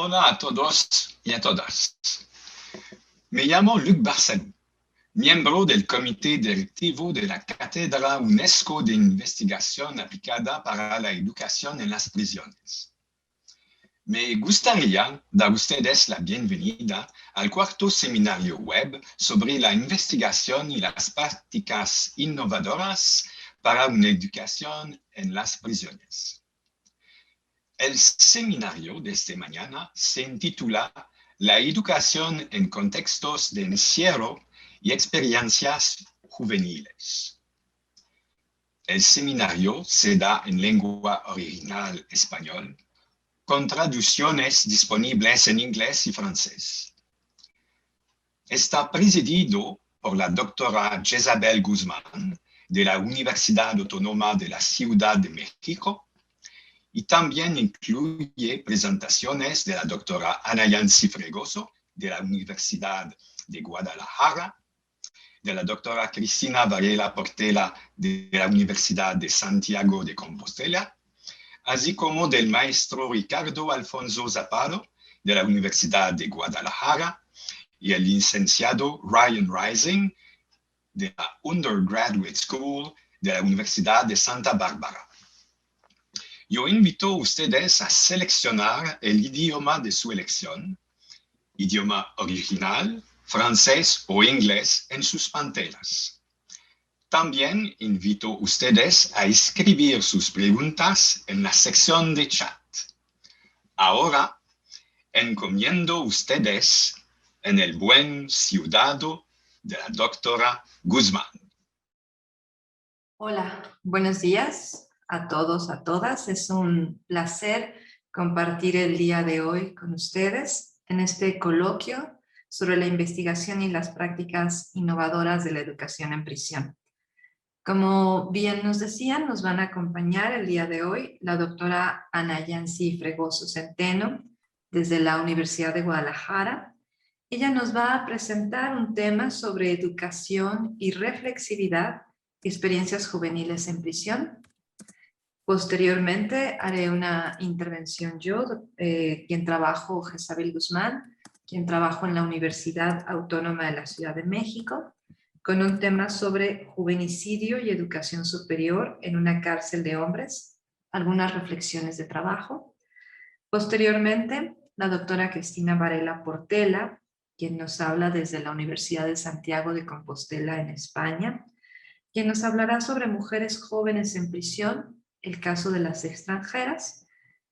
Hola a todos y a todas. Me llamo Luc Barcel, miembro del comité directivo de la Cátedra UNESCO de Investigación Aplicada para la Educación en las Prisiones. Me gustaría dar a ustedes la bienvenida al cuarto seminario web sobre la investigación y las prácticas innovadoras para una educación en las prisiones. El seminario de esta mañana se intitula La educación en contextos de encierro y experiencias juveniles. El seminario se da en lengua original español, con traducciones disponibles en inglés y francés. Está presidido por la doctora Jezabel Guzmán, de la Universidad Autónoma de la Ciudad de México, y también incluye presentaciones de la doctora Ana Yancy Fregoso, de la Universidad de Guadalajara, de la doctora Cristina Varela Portela, de la Universidad de Santiago de Compostela, así como del maestro Ricardo Alfonso Zapalo, de la Universidad de Guadalajara, y el licenciado Ryan Rising, de la Undergraduate School de la Universidad de Santa Bárbara. Yo invito a ustedes a seleccionar el idioma de su elección, idioma original, francés o inglés en sus pantallas. También invito a ustedes a escribir sus preguntas en la sección de chat. Ahora, encomiendo a ustedes en el buen cuidado de la doctora Guzmán. Hola, buenos días a todos, a todas. Es un placer compartir el día de hoy con ustedes en este coloquio sobre la investigación y las prácticas innovadoras de la educación en prisión. Como bien nos decían, nos van a acompañar el día de hoy la doctora Ana Yancy Fregoso Centeno, desde la Universidad de Guadalajara. Ella nos va a presentar un tema sobre educación y reflexividad, experiencias juveniles en prisión. Posteriormente haré una intervención yo, quien trabajo, Jezabel Guzmán, quien trabajo en la Universidad Autónoma de la Ciudad de México, con un tema sobre juvenicidio y educación superior en una cárcel de hombres, algunas reflexiones de trabajo. Posteriormente, la doctora Cristina Varela Portela, quien nos habla desde la Universidad de Santiago de Compostela en España, quien nos hablará sobre mujeres jóvenes en prisión, el caso de las extranjeras,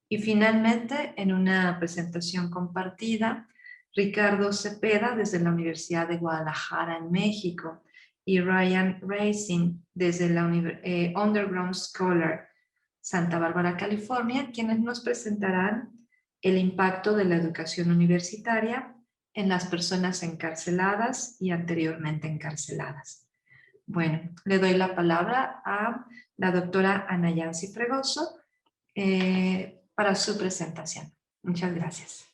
y finalmente, en una presentación compartida, Ricardo Cepeda desde la Universidad de Guadalajara en México y Ryan Racing desde la Underground Scholar Santa Bárbara, California, quienes nos presentarán el impacto de la educación universitaria en las personas encarceladas y anteriormente encarceladas. Bueno, le doy la palabra a la doctora Ana Yancy Fregoso para su presentación. Muchas gracias.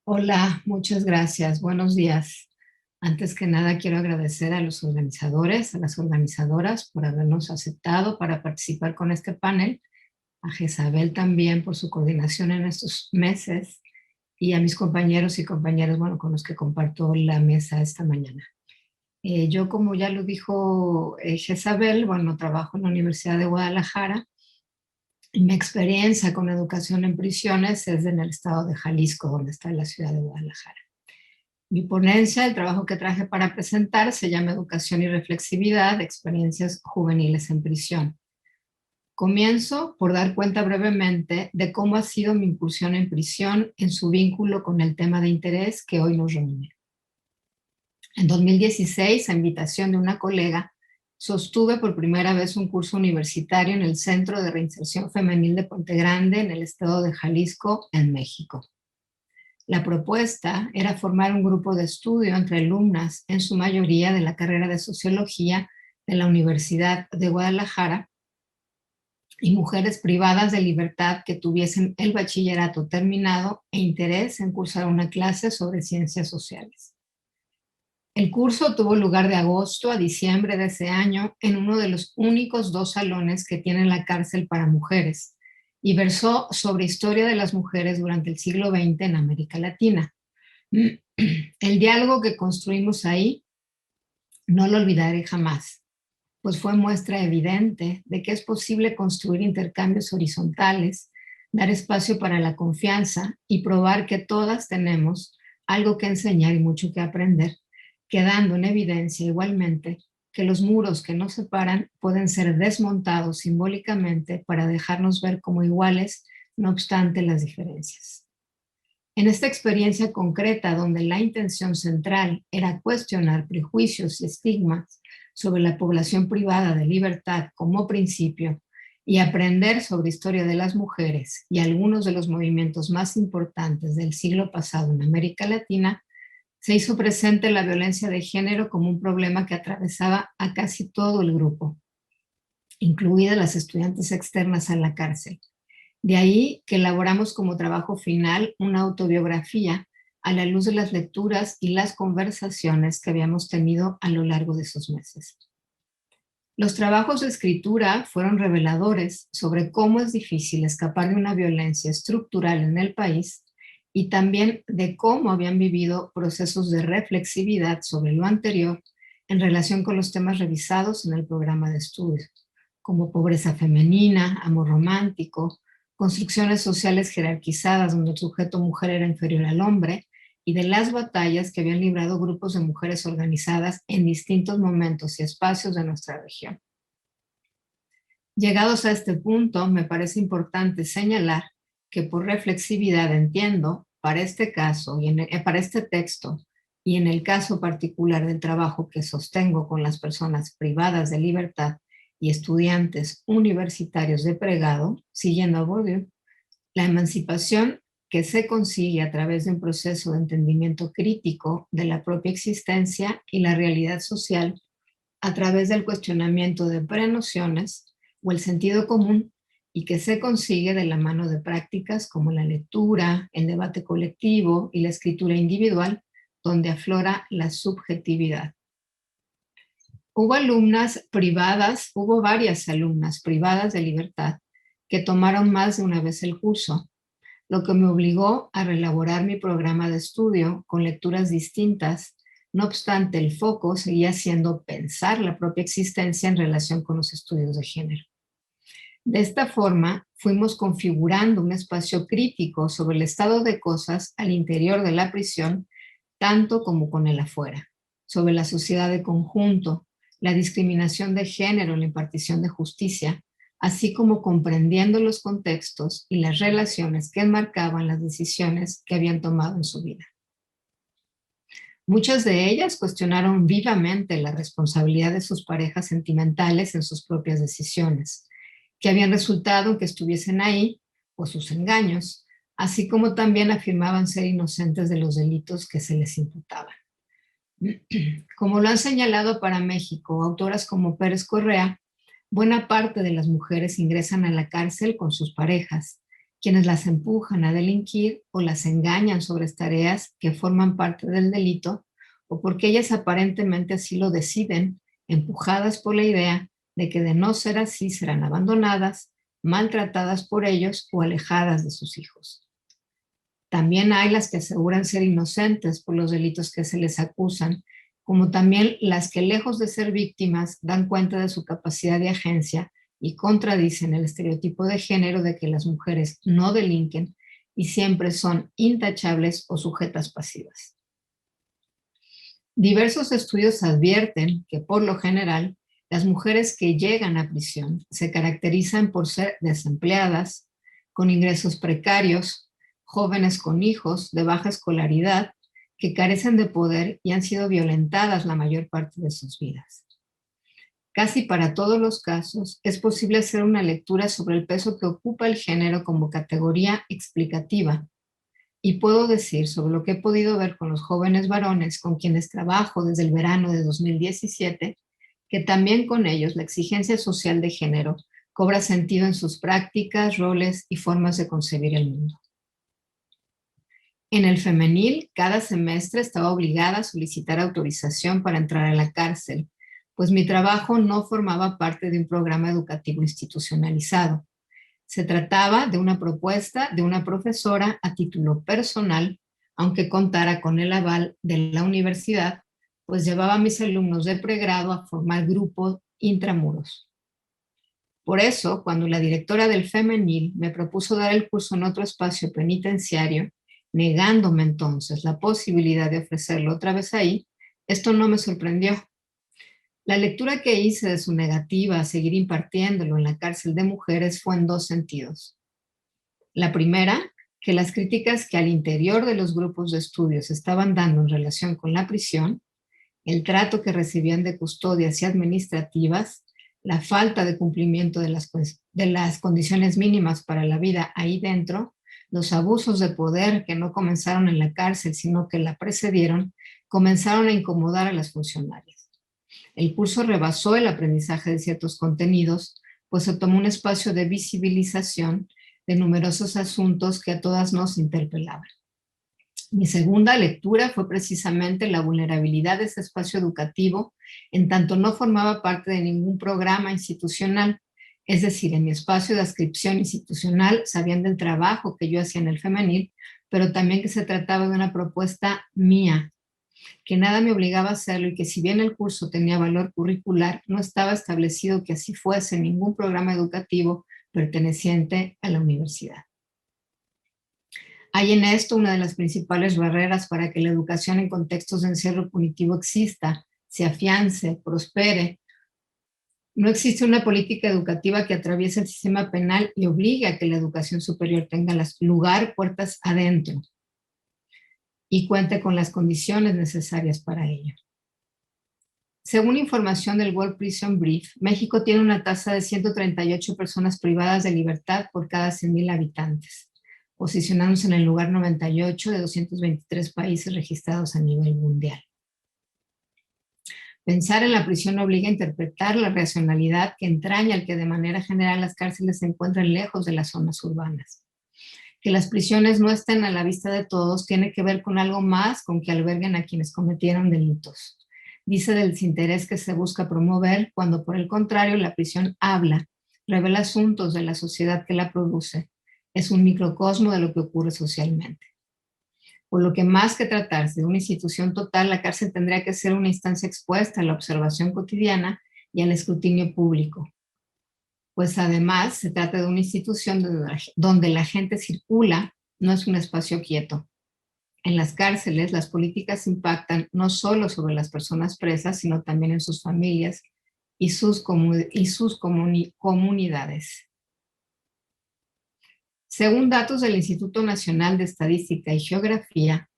Hola, muchas gracias. Buenos días. Antes que nada, quiero agradecer a los organizadores, a las organizadoras por habernos aceptado para participar con este panel, a Jezabel también por su coordinación en estos meses y a mis compañeros y compañeras, con los que comparto la mesa esta mañana. Yo, como ya lo dijo Jezabel, trabajo en la Universidad de Guadalajara. Mi experiencia con educación en prisiones es en el estado de Jalisco, donde está la ciudad de Guadalajara. Mi ponencia, el trabajo que traje para presentar, se llama Educación y Reflexividad, experiencias juveniles en prisión. Comienzo por dar cuenta brevemente de cómo ha sido mi incursión en prisión en su vínculo con el tema de interés que hoy nos reúne. En 2016, a invitación de una colega, sostuve por primera vez un curso universitario en el Centro de Reinserción Femenil de Puente Grande, en el estado de Jalisco, en México. La propuesta era formar un grupo de estudio entre alumnas, en su mayoría de la carrera de Sociología de la Universidad de Guadalajara, y mujeres privadas de libertad que tuviesen el bachillerato terminado e interés en cursar una clase sobre ciencias sociales. El curso tuvo lugar de agosto a diciembre de ese año en uno de los únicos 2 salones que tiene la cárcel para mujeres, y versó sobre historia de las mujeres durante el siglo XX en América Latina. El diálogo que construimos ahí no lo olvidaré jamás, pues fue muestra evidente de que es posible construir intercambios horizontales, dar espacio para la confianza y probar que todas tenemos algo que enseñar y mucho que aprender, quedando en evidencia igualmente que los muros que nos separan pueden ser desmontados simbólicamente para dejarnos ver como iguales, no obstante las diferencias. En esta experiencia concreta, donde la intención central era cuestionar prejuicios y estigmas sobre la población privada de libertad como principio y aprender sobre historia de las mujeres y algunos de los movimientos más importantes del siglo pasado en América Latina, se hizo presente la violencia de género como un problema que atravesaba a casi todo el grupo, incluidas las estudiantes externas a la cárcel. De ahí que elaboramos como trabajo final una autobiografía a la luz de las lecturas y las conversaciones que habíamos tenido a lo largo de esos meses. Los trabajos de escritura fueron reveladores sobre cómo es difícil escapar de una violencia estructural en el país y también de cómo habían vivido procesos de reflexividad sobre lo anterior en relación con los temas revisados en el programa de estudio, como pobreza femenina, amor romántico, construcciones sociales jerarquizadas donde el sujeto mujer era inferior al hombre, y de las batallas que habían librado grupos de mujeres organizadas en distintos momentos y espacios de nuestra región. Llegados a este punto, me parece importante señalar que por reflexividad entiendo, para este caso y para este texto, y en el caso particular del trabajo que sostengo con las personas privadas de libertad y estudiantes universitarios de pregrado, siguiendo a Bourdieu, la emancipación que se consigue a través de un proceso de entendimiento crítico de la propia existencia y la realidad social a través del cuestionamiento de prenociones o el sentido común, y que se consigue de la mano de prácticas como la lectura, el debate colectivo y la escritura individual, donde aflora la subjetividad. Hubo varias alumnas privadas de libertad que tomaron más de una vez el curso, lo que me obligó a reelaborar mi programa de estudio con lecturas distintas. No obstante, el foco seguía siendo pensar la propia existencia en relación con los estudios de género. De esta forma, fuimos configurando un espacio crítico sobre el estado de cosas al interior de la prisión, tanto como con el afuera, sobre la sociedad de conjunto, la discriminación de género en la impartición de justicia, así como comprendiendo los contextos y las relaciones que enmarcaban las decisiones que habían tomado en su vida. Muchas de ellas cuestionaron vivamente la responsabilidad de sus parejas sentimentales en sus propias decisiones, que habían resultado en que estuviesen ahí, o sus engaños, así como también afirmaban ser inocentes de los delitos que se les imputaban. Como lo han señalado para México autoras como Pérez Correa, buena parte de las mujeres ingresan a la cárcel con sus parejas, quienes las empujan a delinquir o las engañan sobre tareas que forman parte del delito, o porque ellas aparentemente así lo deciden, empujadas por la idea de que de no ser así serán abandonadas, maltratadas por ellos o alejadas de sus hijos. También hay las que aseguran ser inocentes por los delitos que se les acusan, como también las que, lejos de ser víctimas, dan cuenta de su capacidad de agencia y contradicen el estereotipo de género de que las mujeres no delinquen y siempre son intachables o sujetas pasivas. Diversos estudios advierten que, por lo general, las mujeres que llegan a prisión se caracterizan por ser desempleadas, con ingresos precarios, jóvenes con hijos de baja escolaridad, que carecen de poder y han sido violentadas la mayor parte de sus vidas. Casi para todos los casos es posible hacer una lectura sobre el peso que ocupa el género como categoría explicativa. Y puedo decir sobre lo que he podido ver con los jóvenes varones con quienes trabajo desde el verano de 2017, que también con ellos la exigencia social de género cobra sentido en sus prácticas, roles y formas de concebir el mundo. En el femenil, cada semestre estaba obligada a solicitar autorización para entrar a la cárcel, pues mi trabajo no formaba parte de un programa educativo institucionalizado. Se trataba de una propuesta de una profesora a título personal, aunque contara con el aval de la universidad, pues llevaba a mis alumnos de pregrado a formar grupos intramuros. Por eso, cuando la directora del femenil me propuso dar el curso en otro espacio penitenciario, negándome entonces la posibilidad de ofrecerlo otra vez ahí, esto no me sorprendió. La lectura que hice de su negativa a seguir impartiéndolo en la cárcel de mujeres fue en dos sentidos. La primera, que las críticas que al interior de los grupos de estudios estaban dando en relación con la prisión, el trato que recibían de custodias y administrativas, la falta de cumplimiento de las condiciones mínimas para la vida ahí dentro, los abusos de poder que no comenzaron en la cárcel, sino que la precedieron, comenzaron a incomodar a las funcionarias. El curso rebasó el aprendizaje de ciertos contenidos, pues se tomó un espacio de visibilización de numerosos asuntos que a todas nos interpelaban. Mi segunda lectura fue precisamente la vulnerabilidad de ese espacio educativo, en tanto no formaba parte de ningún programa institucional, es decir, en mi espacio de adscripción institucional sabían del trabajo que yo hacía en el femenil, pero también que se trataba de una propuesta mía, que nada me obligaba a hacerlo y que si bien el curso tenía valor curricular, no estaba establecido que así fuese en ningún programa educativo perteneciente a la universidad. Hay en esto una de las principales barreras para que la educación en contextos de encierro punitivo exista, se afiance, prospere. No existe una política educativa que atraviese el sistema penal y obligue a que la educación superior tenga lugar puertas adentro y cuente con las condiciones necesarias para ello. Según información del World Prison Brief, México tiene una tasa de 138 personas privadas de libertad por cada 100,000 habitantes, posicionándose en el lugar 98 de 223 países registrados a nivel mundial. Pensar en la prisión obliga a interpretar la racionalidad que entraña el que de manera general las cárceles se encuentran lejos de las zonas urbanas. Que las prisiones no estén a la vista de todos tiene que ver con algo más con que alberguen a quienes cometieron delitos. Dice del desinterés que se busca promover cuando por el contrario la prisión habla, revela asuntos de la sociedad que la produce. Es un microcosmo de lo que ocurre socialmente. Por lo que más que tratarse de una institución total, la cárcel tendría que ser una instancia expuesta a la observación cotidiana y al escrutinio público. Pues además se trata de una institución donde la gente circula, no es un espacio quieto. En las cárceles, las políticas impactan no solo sobre las personas presas, sino también en sus familias y sus comunidades. Según datos del Instituto Nacional de Estadística y Geografía,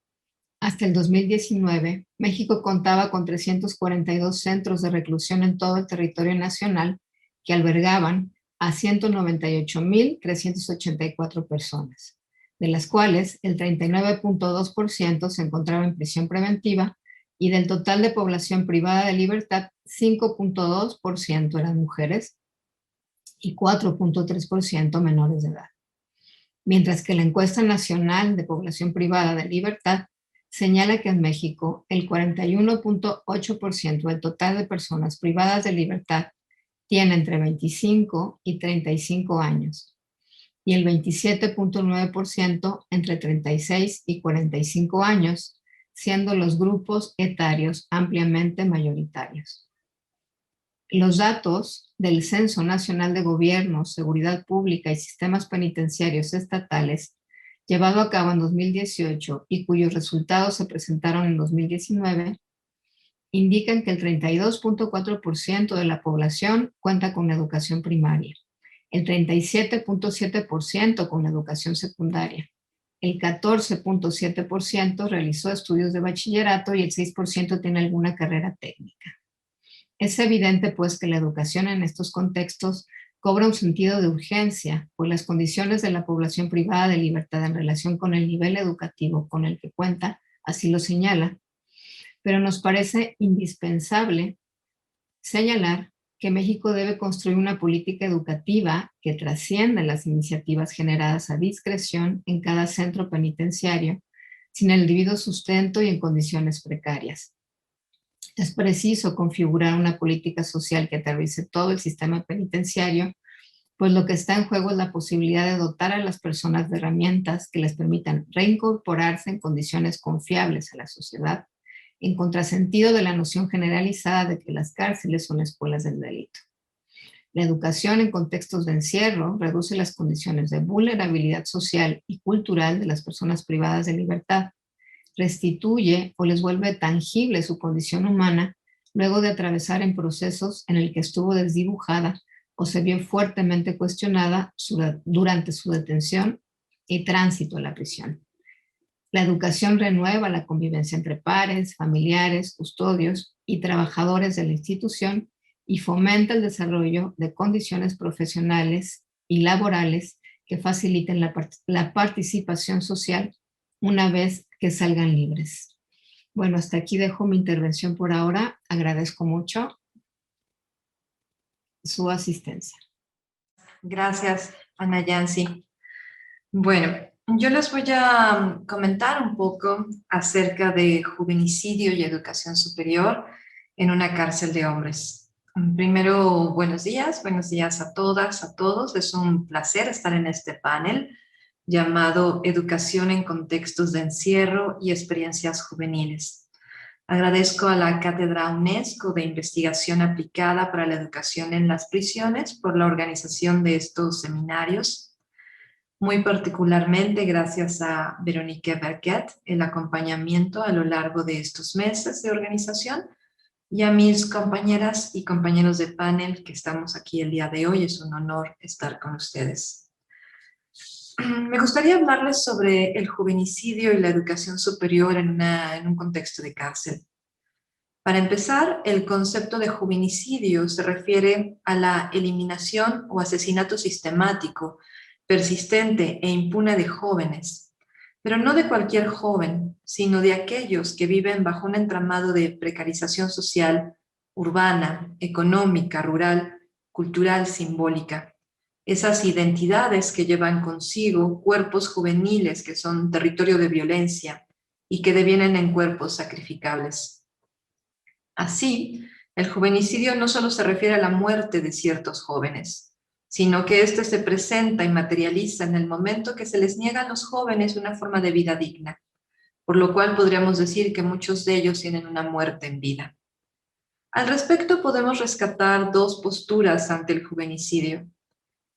hasta el 2019, México contaba con 342 centros de reclusión en todo el territorio nacional que albergaban a 198,384 personas, de las cuales el 39.2% se encontraba en prisión preventiva y del total de población privada de libertad, 5.2% eran mujeres y 4.3% menores de edad. Mientras que la encuesta nacional de población privada de libertad señala que en México el 41.8% del total de personas privadas de libertad tiene entre 25 y 35 años y el 27.9% entre 36 y 45 años, siendo los grupos etarios ampliamente mayoritarios. Los datos del Censo Nacional de Gobierno, Seguridad Pública y Sistemas Penitenciarios Estatales, llevado a cabo en 2018 y cuyos resultados se presentaron en 2019, indican que el 32.4% de la población cuenta con educación primaria, el 37.7% con educación secundaria, el 14.7% realizó estudios de bachillerato y el 6% tiene alguna carrera técnica. Es evidente, pues, que la educación en estos contextos cobra un sentido de urgencia, pues las condiciones de la población privada de libertad en relación con el nivel educativo con el que cuenta, así lo señala, pero nos parece indispensable señalar que México debe construir una política educativa que trascienda las iniciativas generadas a discreción en cada centro penitenciario, sin el debido sustento y en condiciones precarias. Es preciso configurar una política social que atraviese todo el sistema penitenciario, pues lo que está en juego es la posibilidad de dotar a las personas de herramientas que les permitan reincorporarse en condiciones confiables a la sociedad, en contrasentido de la noción generalizada de que las cárceles son escuelas del delito. La educación en contextos de encierro reduce las condiciones de vulnerabilidad social y cultural de las personas privadas de libertad, restituye o les vuelve tangible su condición humana luego de atravesar en procesos en el que estuvo desdibujada o se vio fuertemente cuestionada durante su detención y tránsito a la prisión. La educación renueva la convivencia entre pares, familiares, custodios y trabajadores de la institución y fomenta el desarrollo de condiciones profesionales y laborales que faciliten la participación social una vez que salgan libres. Bueno, hasta aquí dejo mi intervención por ahora. Agradezco mucho su asistencia. Gracias, Ana Yancy. Bueno, yo les voy a comentar un poco acerca de juvenicidio y educación superior en una cárcel de hombres. Primero, buenos días a todas, a todos. Es un placer estar en este panel llamado Educación en contextos de encierro y experiencias juveniles. Agradezco a la Cátedra UNESCO de Investigación Aplicada para la Educación en las Prisiones por la organización de estos seminarios. Muy particularmente gracias a Veronique Berquet, el acompañamiento a lo largo de estos meses de organización, y a mis compañeras y compañeros de panel que estamos aquí el día de hoy. Es un honor estar con ustedes. Me gustaría hablarles sobre el juvenicidio y la educación superior en un contexto de cárcel. Para empezar, el concepto de juvenicidio se refiere a la eliminación o asesinato sistemático, persistente e impune de jóvenes, pero no de cualquier joven, sino de aquellos que viven bajo un entramado de precarización social, urbana, económica, rural, cultural, simbólica. Esas identidades que llevan consigo cuerpos juveniles que son territorio de violencia y que devienen en cuerpos sacrificables. Así, el juvenicidio no solo se refiere a la muerte de ciertos jóvenes, sino que éste se presenta y materializa en el momento que se les niega a los jóvenes una forma de vida digna, por lo cual podríamos decir que muchos de ellos tienen una muerte en vida. Al respecto podemos rescatar dos posturas ante el juvenicidio.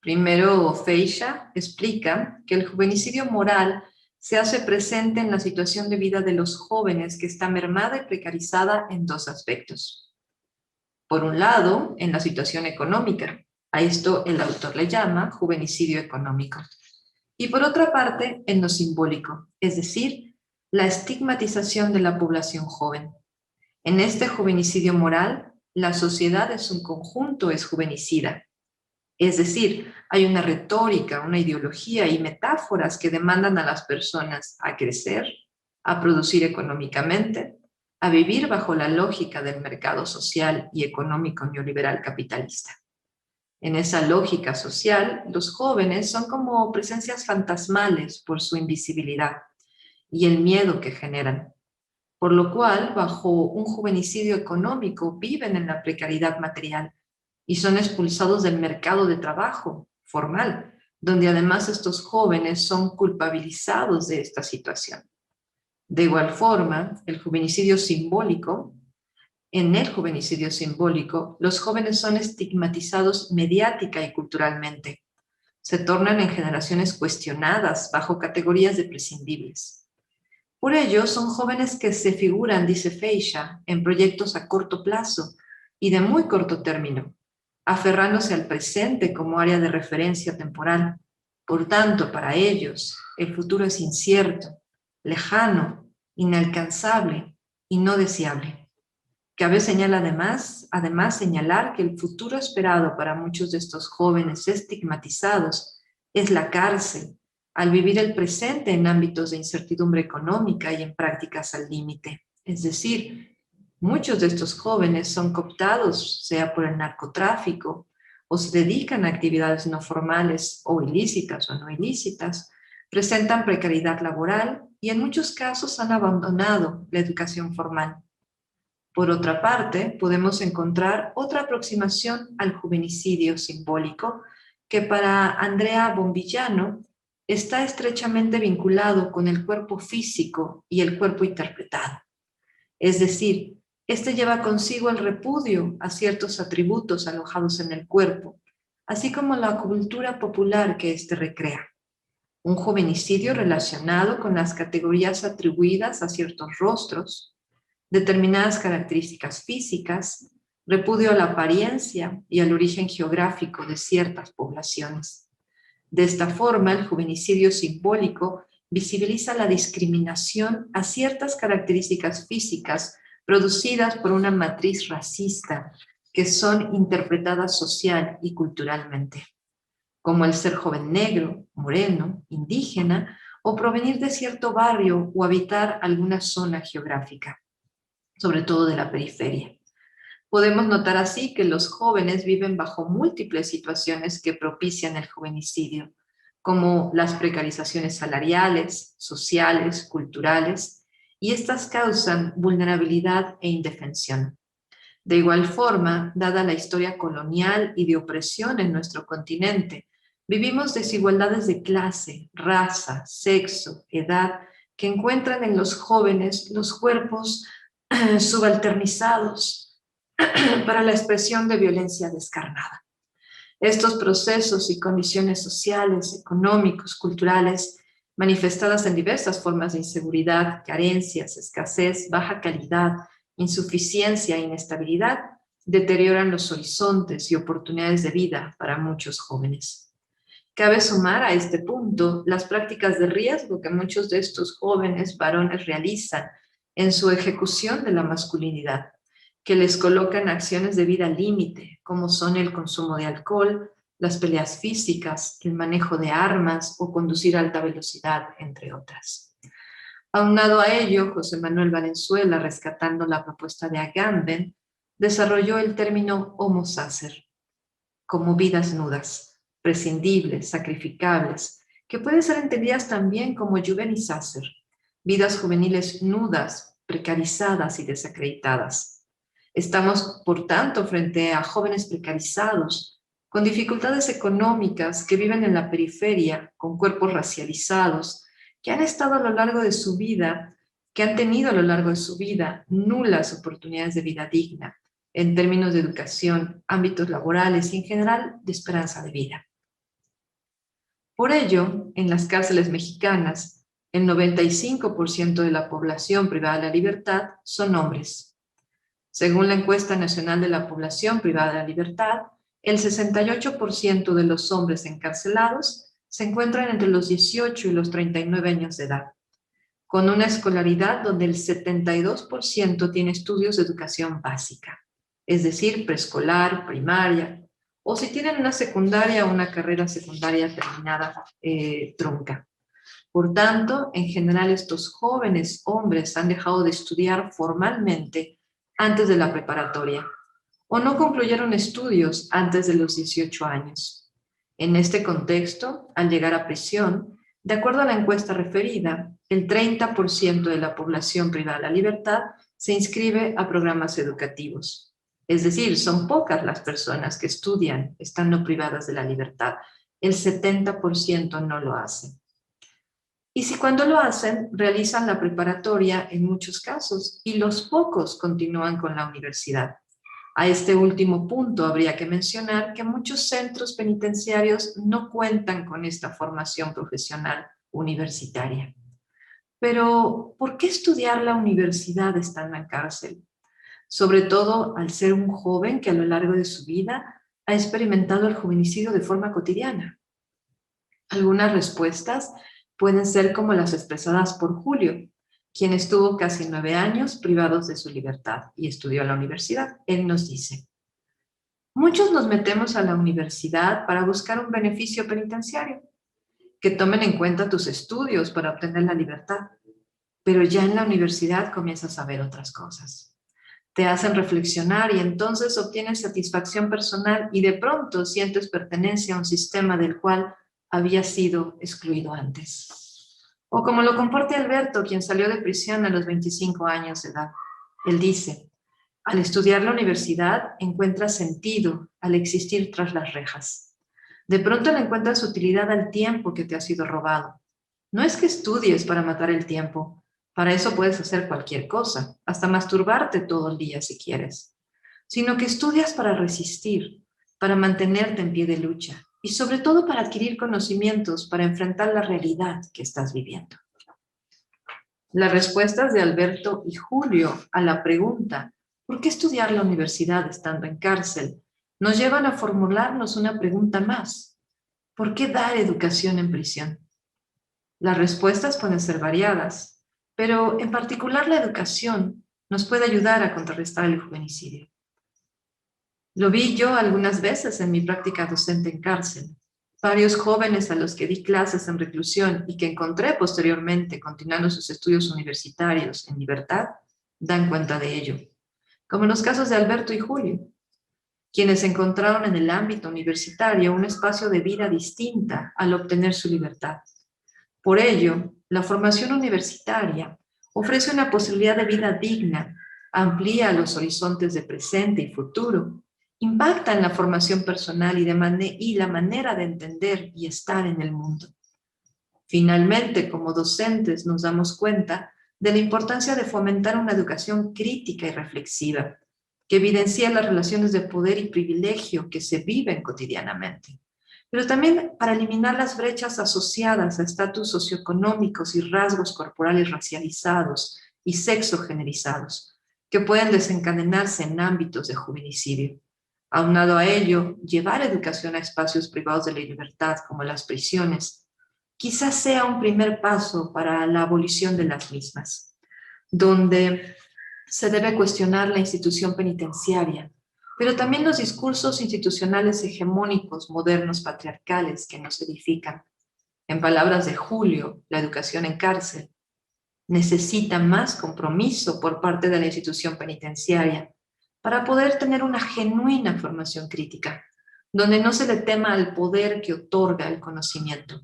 Primero, Feixa explica que el juvenicidio moral se hace presente en la situación de vida de los jóvenes que está mermada y precarizada en dos aspectos. Por un lado, en la situación económica. A esto el autor le llama juvenicidio económico. Y por otra parte, en lo simbólico, es decir, la estigmatización de la población joven. En este juvenicidio moral, la sociedad en su conjunto es juvenicida. Es decir, hay una retórica, una ideología y metáforas que demandan a las personas a crecer, a producir económicamente, a vivir bajo la lógica del mercado social y económico neoliberal capitalista. En esa lógica social, los jóvenes son como presencias fantasmales por su invisibilidad y el miedo que generan, por lo cual, bajo un juvenicidio económico, viven en la precariedad material y son expulsados del mercado de trabajo formal, donde además estos jóvenes son culpabilizados de esta situación. De igual forma, en el juvenicidio simbólico, los jóvenes son estigmatizados mediática y culturalmente. Se tornan en generaciones cuestionadas bajo categorías de prescindibles. Por ello, son jóvenes que se figuran, dice Feixa, en proyectos a corto plazo y de muy corto término, aferrándose al presente como área de referencia temporal. Por tanto, para ellos, el futuro es incierto, lejano, inalcanzable y no deseable. Cabe señalar además señalar que el futuro esperado para muchos de estos jóvenes estigmatizados es la cárcel, al vivir el presente en ámbitos de incertidumbre económica y en prácticas al límite. Es decir, muchos de estos jóvenes son cooptados, sea por el narcotráfico, o se dedican a actividades no formales o ilícitas o no ilícitas, presentan precariedad laboral y en muchos casos han abandonado la educación formal. Por otra parte, podemos encontrar otra aproximación al juvenicidio simbólico que para Andrea Bombillano está estrechamente vinculado con el cuerpo físico y el cuerpo interpretado. Es decir, este lleva consigo el repudio a ciertos atributos alojados en el cuerpo, así como la cultura popular que éste recrea. Un jovenicidio relacionado con las categorías atribuidas a ciertos rostros, determinadas características físicas, repudio a la apariencia y al origen geográfico de ciertas poblaciones. De esta forma, el jovenicidio simbólico visibiliza la discriminación a ciertas características físicas producidas por una matriz racista que son interpretadas social y culturalmente, como el ser joven negro, moreno, indígena o provenir de cierto barrio o habitar alguna zona geográfica, sobre todo de la periferia. Podemos notar así que los jóvenes viven bajo múltiples situaciones que propician el jovenicidio, como las precarizaciones salariales, sociales, culturales, y estas causan vulnerabilidad e indefensión. De igual forma, dada la historia colonial y de opresión en nuestro continente, vivimos desigualdades de clase, raza, sexo, edad, que encuentran en los jóvenes los cuerpos subalternizados para la expresión de violencia descarnada. Estos procesos y condiciones sociales, económicos, culturales, manifestadas en diversas formas de inseguridad, carencias, escasez, baja calidad, insuficiencia e inestabilidad, deterioran los horizontes y oportunidades de vida para muchos jóvenes. Cabe sumar a este punto las prácticas de riesgo que muchos de estos jóvenes varones realizan en su ejecución de la masculinidad, que les colocan acciones de vida límite, como son el consumo de alcohol, las peleas físicas, el manejo de armas o conducir a alta velocidad, entre otras. Aunado a ello, José Manuel Valenzuela, rescatando la propuesta de Agamben, desarrolló el término homo sacer, como vidas nudas, prescindibles, sacrificables, que pueden ser entendidas también como juvenis sacer, vidas juveniles nudas, precarizadas y desacreditadas. Estamos, por tanto, frente a jóvenes precarizados, con dificultades económicas, que viven en la periferia, con cuerpos racializados, que han estado a lo largo de su vida, que han tenido a lo largo de su vida nulas oportunidades de vida digna, en términos de educación, ámbitos laborales y en general de esperanza de vida. Por ello, en las cárceles mexicanas, el 95% de la población privada de la libertad son hombres. Según la encuesta nacional de la población privada de la libertad, el 68% de los hombres encarcelados se encuentran entre los 18 y los 39 años de edad, con una escolaridad donde el 72% tiene estudios de educación básica, es decir, preescolar, primaria, o si tienen una secundaria o una carrera secundaria terminada trunca. Por tanto, en general estos jóvenes hombres han dejado de estudiar formalmente antes de la preparatoria, o no concluyeron estudios antes de los 18 años. En este contexto, al llegar a prisión, de acuerdo a la encuesta referida, el 30% de la población privada de la libertad se inscribe a programas educativos. Es decir, son pocas las personas que estudian estando privadas de la libertad. El 70% no lo hacen. Y si cuando lo hacen, realizan la preparatoria en muchos casos, y los pocos continúan con la universidad. A este último punto habría que mencionar que muchos centros penitenciarios no cuentan con esta formación profesional universitaria. Pero, ¿por qué estudiar la universidad estando en cárcel? Sobre todo al ser un joven que a lo largo de su vida ha experimentado el jovenicidio de forma cotidiana. Algunas respuestas pueden ser como las expresadas por Julio, quien estuvo casi 9 años privados de su libertad y estudió en la universidad. Él nos dice: muchos nos metemos a la universidad para buscar un beneficio penitenciario, que tomen en cuenta tus estudios para obtener la libertad, pero ya en la universidad comienzas a ver otras cosas. Te hacen reflexionar y entonces obtienes satisfacción personal y de pronto sientes pertenencia a un sistema del cual había sido excluido antes. O como lo comparte Alberto, quien salió de prisión a los 25 años de edad. Él dice: al estudiar la universidad encuentras sentido al existir tras las rejas. De pronto le encuentras utilidad al tiempo que te ha sido robado. No es que estudies para matar el tiempo. Para eso puedes hacer cualquier cosa, hasta masturbarte todo el día si quieres. Sino que estudias para resistir, para mantenerte en pie de lucha y sobre todo para adquirir conocimientos para enfrentar la realidad que estás viviendo. Las respuestas de Alberto y Julio a la pregunta ¿por qué estudiar la universidad estando en cárcel? Nos llevan a formularnos una pregunta más. ¿Por qué dar educación en prisión? Las respuestas pueden ser variadas, pero en particular la educación nos puede ayudar a contrarrestar el juvenicidio. Lo vi yo algunas veces en mi práctica docente en cárcel. Varios jóvenes a los que di clases en reclusión y que encontré posteriormente continuando sus estudios universitarios en libertad, dan cuenta de ello, como en los casos de Alberto y Julio, quienes encontraron en el ámbito universitario un espacio de vida distinta al obtener su libertad. Por ello, la formación universitaria ofrece una posibilidad de vida digna, amplía los horizontes de presente y futuro, impacta en la formación personal y la manera de entender y estar en el mundo. Finalmente, como docentes nos damos cuenta de la importancia de fomentar una educación crítica y reflexiva, que evidencia las relaciones de poder y privilegio que se viven cotidianamente, pero también para eliminar las brechas asociadas a estatus socioeconómicos y rasgos corporales racializados y sexogenerizados, que pueden desencadenarse en ámbitos de juvenicidio. Aunado a ello, llevar educación a espacios privados de la libertad, como las prisiones, quizás sea un primer paso para la abolición de las mismas, donde se debe cuestionar la institución penitenciaria, pero también los discursos institucionales hegemónicos, modernos, patriarcales que nos edifican. En palabras de Julio, la educación en cárcel necesita más compromiso por parte de la institución penitenciaria para poder tener una genuina formación crítica, donde no se le tema al poder que otorga el conocimiento.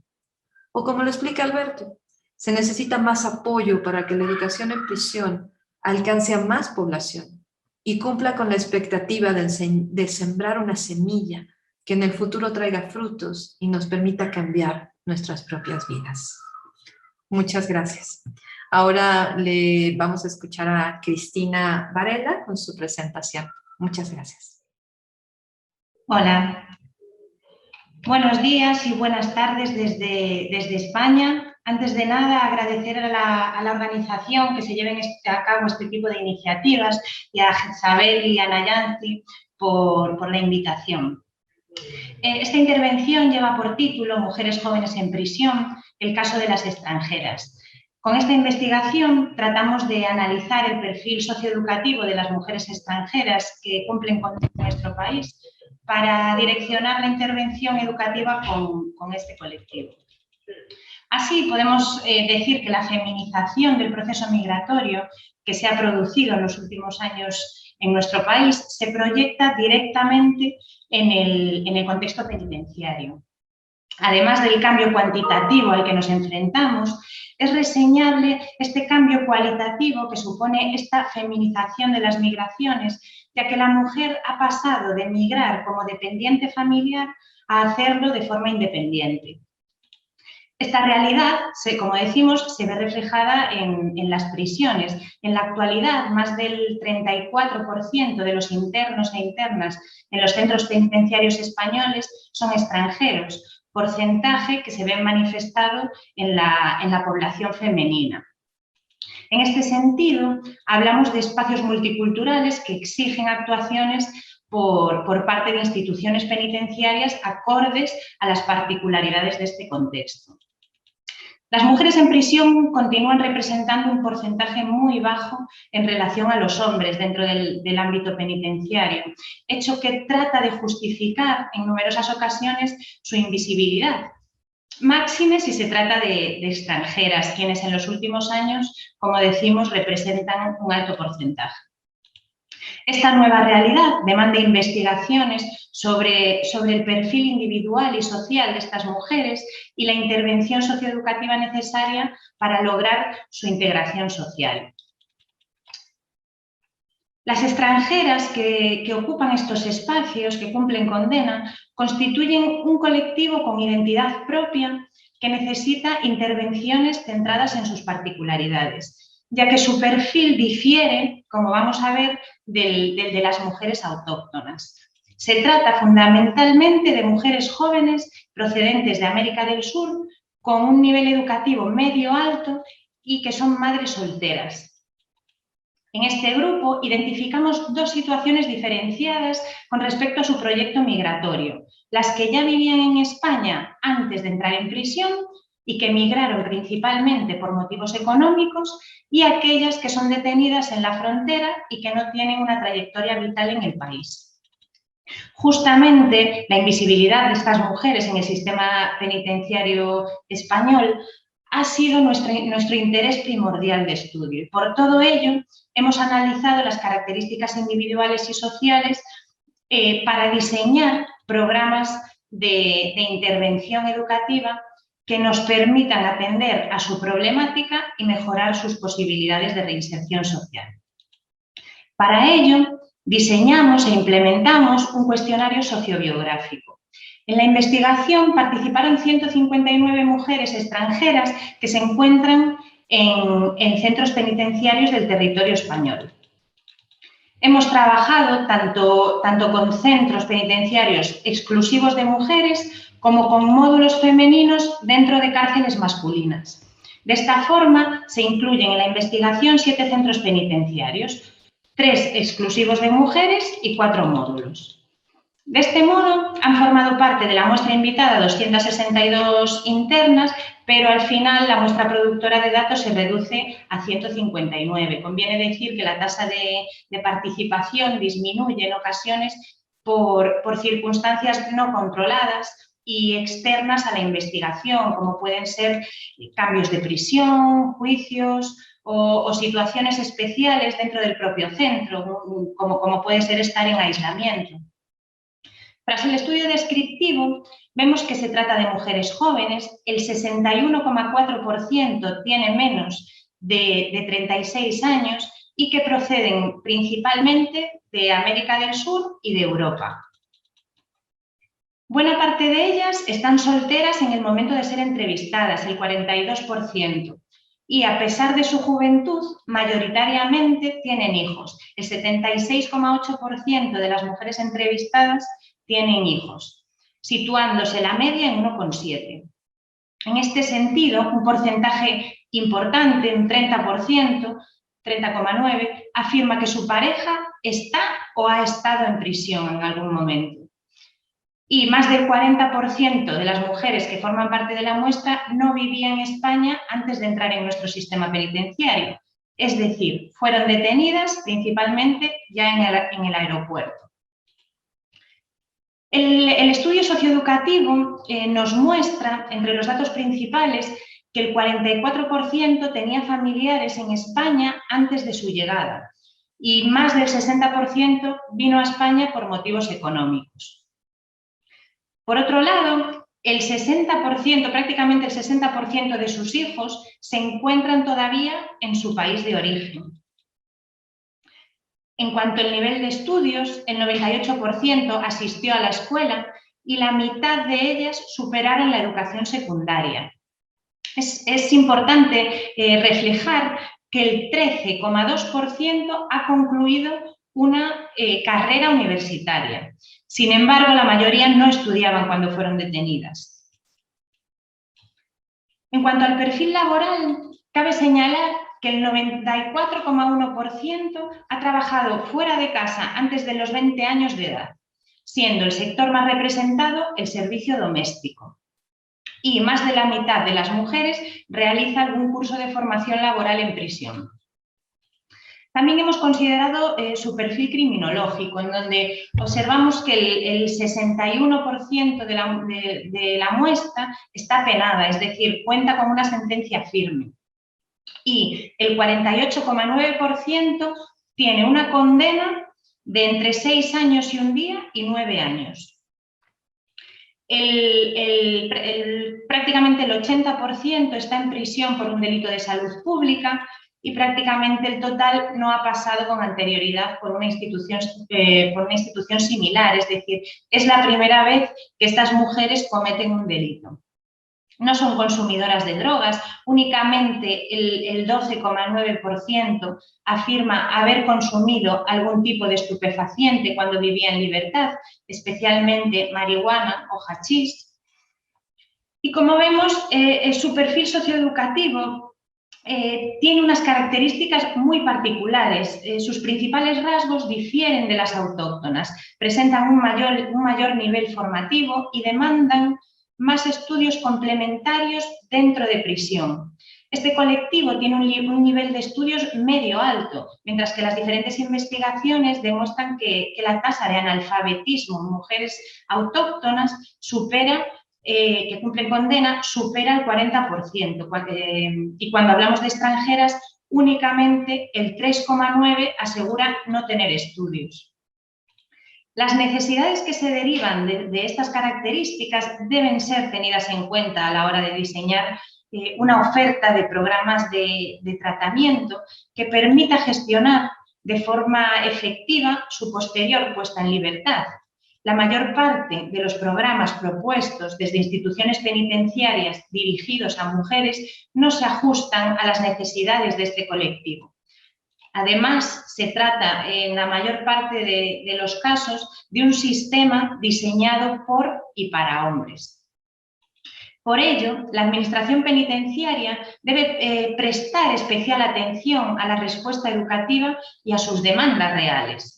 O como lo explica Alberto, se necesita más apoyo para que la educación en prisión alcance a más población y cumpla con la expectativa de sembrar una semilla que en el futuro traiga frutos y nos permita cambiar nuestras propias vidas. Muchas gracias. Ahora le vamos a escuchar a Cristina Varela con su presentación. Muchas gracias. Hola. Buenos días y buenas tardes desde España. Antes de nada, agradecer a la organización que se lleven a cabo este tipo de iniciativas y a Jezabel y a Nayanti por la invitación. Esta intervención lleva por título Mujeres jóvenes en prisión, el caso de las extranjeras. Con esta investigación tratamos de analizar el perfil socioeducativo de las mujeres extranjeras que cumplen con nuestro país para direccionar la intervención educativa con este colectivo. Así podemos decir que la feminización del proceso migratorio que se ha producido en los últimos años en nuestro país se proyecta directamente en el contexto penitenciario. Además del cambio cuantitativo al que nos enfrentamos, es reseñable este cambio cualitativo que supone esta feminización de las migraciones, ya que la mujer ha pasado de migrar como dependiente familiar a hacerlo de forma independiente. Esta realidad, como decimos, se ve reflejada en las prisiones. En la actualidad, más del 34% de los internos e internas en los centros penitenciarios españoles son extranjeros, porcentaje que se ve manifestado en la población femenina. En este sentido, hablamos de espacios multiculturales que exigen actuaciones por parte de instituciones penitenciarias acordes a las particularidades de este contexto. Las mujeres en prisión continúan representando un porcentaje muy bajo en relación a los hombres dentro del ámbito penitenciario, hecho que trata de justificar en numerosas ocasiones su invisibilidad. Máxime si se trata de extranjeras, quienes en los últimos años, como decimos, representan un alto porcentaje. Esta nueva realidad demanda investigaciones sobre el perfil individual y social de estas mujeres y la intervención socioeducativa necesaria para lograr su integración social. Las extranjeras que ocupan estos espacios, que cumplen condena, constituyen un colectivo con identidad propia que necesita intervenciones centradas en sus particularidades, ya que su perfil difiere, como vamos a ver, del de las mujeres autóctonas. Se trata fundamentalmente de mujeres jóvenes procedentes de América del Sur con un nivel educativo medio-alto y que son madres solteras. En este grupo identificamos dos situaciones diferenciadas con respecto a su proyecto migratorio: las que ya vivían en España antes de entrar en prisión y que migraron principalmente por motivos económicos, y aquellas que son detenidas en la frontera y que no tienen una trayectoria vital en el país. Justamente la invisibilidad de estas mujeres en el sistema penitenciario español ha sido nuestro interés primordial de estudio, y por todo ello hemos analizado las características individuales y sociales para diseñar programas de intervención educativa que nos permitan atender a su problemática y mejorar sus posibilidades de reinserción social. Para ello, diseñamos e implementamos un cuestionario sociobiográfico. En la investigación participaron 159 mujeres extranjeras que se encuentran en centros penitenciarios del territorio español. Hemos trabajado tanto con centros penitenciarios exclusivos de mujeres como con módulos femeninos dentro de cárceles masculinas. De esta forma, se incluyen en la investigación 7 centros penitenciarios, 3 exclusivos de mujeres y 4 módulos. De este modo, han formado parte de la muestra invitada 262 internas, pero al final la muestra productora de datos se reduce a 159. Conviene decir que la tasa de participación disminuye en ocasiones por circunstancias no controladas y externas a la investigación, como pueden ser cambios de prisión, juicios o situaciones especiales dentro del propio centro, como puede ser estar en aislamiento. Tras el estudio descriptivo, vemos que se trata de mujeres jóvenes, el 61,4% tiene menos de 36 años y que proceden principalmente de América del Sur y de Europa. Buena parte de ellas están solteras en el momento de ser entrevistadas, el 42%. Y a pesar de su juventud, mayoritariamente tienen hijos. El 76,8% de las mujeres entrevistadas tienen hijos, situándose la media en 1,7. En este sentido, un porcentaje importante, un 30%, 30,9%, afirma que su pareja está o ha estado en prisión en algún momento. Y más del 40% de las mujeres que forman parte de la muestra no vivían en España antes de entrar en nuestro sistema penitenciario. Es decir, fueron detenidas principalmente ya en el aeropuerto. El estudio socioeducativo nos muestra, entre los datos principales, que el 44% tenía familiares en España antes de su llegada y más del 60% vino a España por motivos económicos. Por otro lado, el 60%, prácticamente el 60% de sus hijos se encuentran todavía en su país de origen. En cuanto al nivel de estudios, el 98% asistió a la escuela y la mitad de ellas superaron la educación secundaria. Es importante reflejar que el 13,2% ha concluido una carrera universitaria. Sin embargo, la mayoría no estudiaban cuando fueron detenidas. En cuanto al perfil laboral, cabe señalar que el 94,1% ha trabajado fuera de casa antes de los 20 años de edad, siendo el sector más representado el servicio doméstico. Y más de la mitad de las mujeres realiza algún curso de formación laboral en prisión. También hemos considerado su perfil criminológico, en donde observamos que el 61% de la muestra está penada, es decir, cuenta con una sentencia firme. Y el 48,9% tiene una condena de entre 6 años y 1 día y 9 años. Prácticamente el 80% está en prisión por un delito de salud pública y prácticamente el total no ha pasado con anterioridad por una institución similar, es decir, es la primera vez que estas mujeres cometen un delito. No son consumidoras de drogas, únicamente el 12,9% afirma haber consumido algún tipo de estupefaciente cuando vivía en libertad, especialmente marihuana o hachís. Y como vemos, su perfil socioeducativo tiene unas características muy particulares. Sus principales rasgos difieren de las autóctonas, presentan un mayor nivel formativo y demandan más estudios complementarios dentro de prisión. Este colectivo tiene un nivel de estudios medio-alto, mientras que las diferentes investigaciones demuestran que la tasa de analfabetismo en mujeres autóctonas que cumplen condena supera el 40%. Y cuando hablamos de extranjeras, únicamente el 3,9% asegura no tener estudios. Las necesidades que se derivan de estas características deben ser tenidas en cuenta a la hora de diseñar una oferta de programas de tratamiento que permita gestionar de forma efectiva su posterior puesta en libertad. La mayor parte de los programas propuestos desde instituciones penitenciarias dirigidos a mujeres no se ajustan a las necesidades de este colectivo. Además, se trata en la mayor parte de los casos de un sistema diseñado por y para hombres. Por ello, la Administración penitenciaria debe prestar especial atención a la respuesta educativa y a sus demandas reales.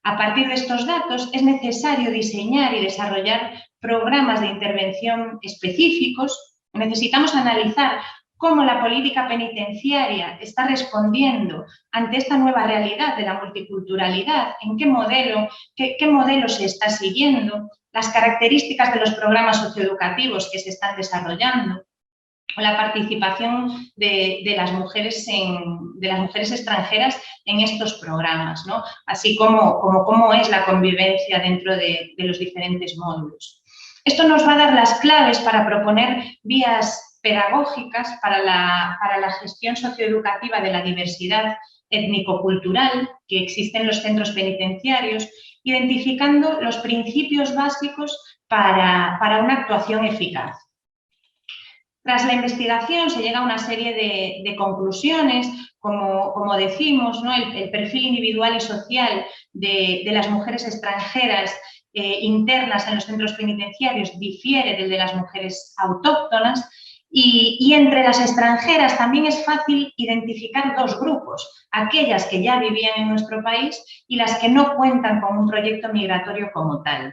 A partir de estos datos, es necesario diseñar y desarrollar programas de intervención específicos. Necesitamos analizar cómo la política penitenciaria está respondiendo ante esta nueva realidad de la multiculturalidad, en qué modelo se está siguiendo, las características de los programas socioeducativos que se están desarrollando, o la participación de las mujeres extranjeras en estos programas, ¿no? Así como cómo es la convivencia dentro de los diferentes módulos. Esto nos va a dar las claves para proponer vías pedagógicas para la gestión socioeducativa de la diversidad étnico-cultural que existe en los centros penitenciarios, identificando los principios básicos para una actuación eficaz. Tras la investigación se llega a una serie de conclusiones, como decimos, ¿no? El perfil individual y social de las mujeres extranjeras internas en los centros penitenciarios difiere del de las mujeres autóctonas. Y entre las extranjeras también es fácil identificar dos grupos, aquellas que ya vivían en nuestro país y las que no cuentan con un proyecto migratorio como tal.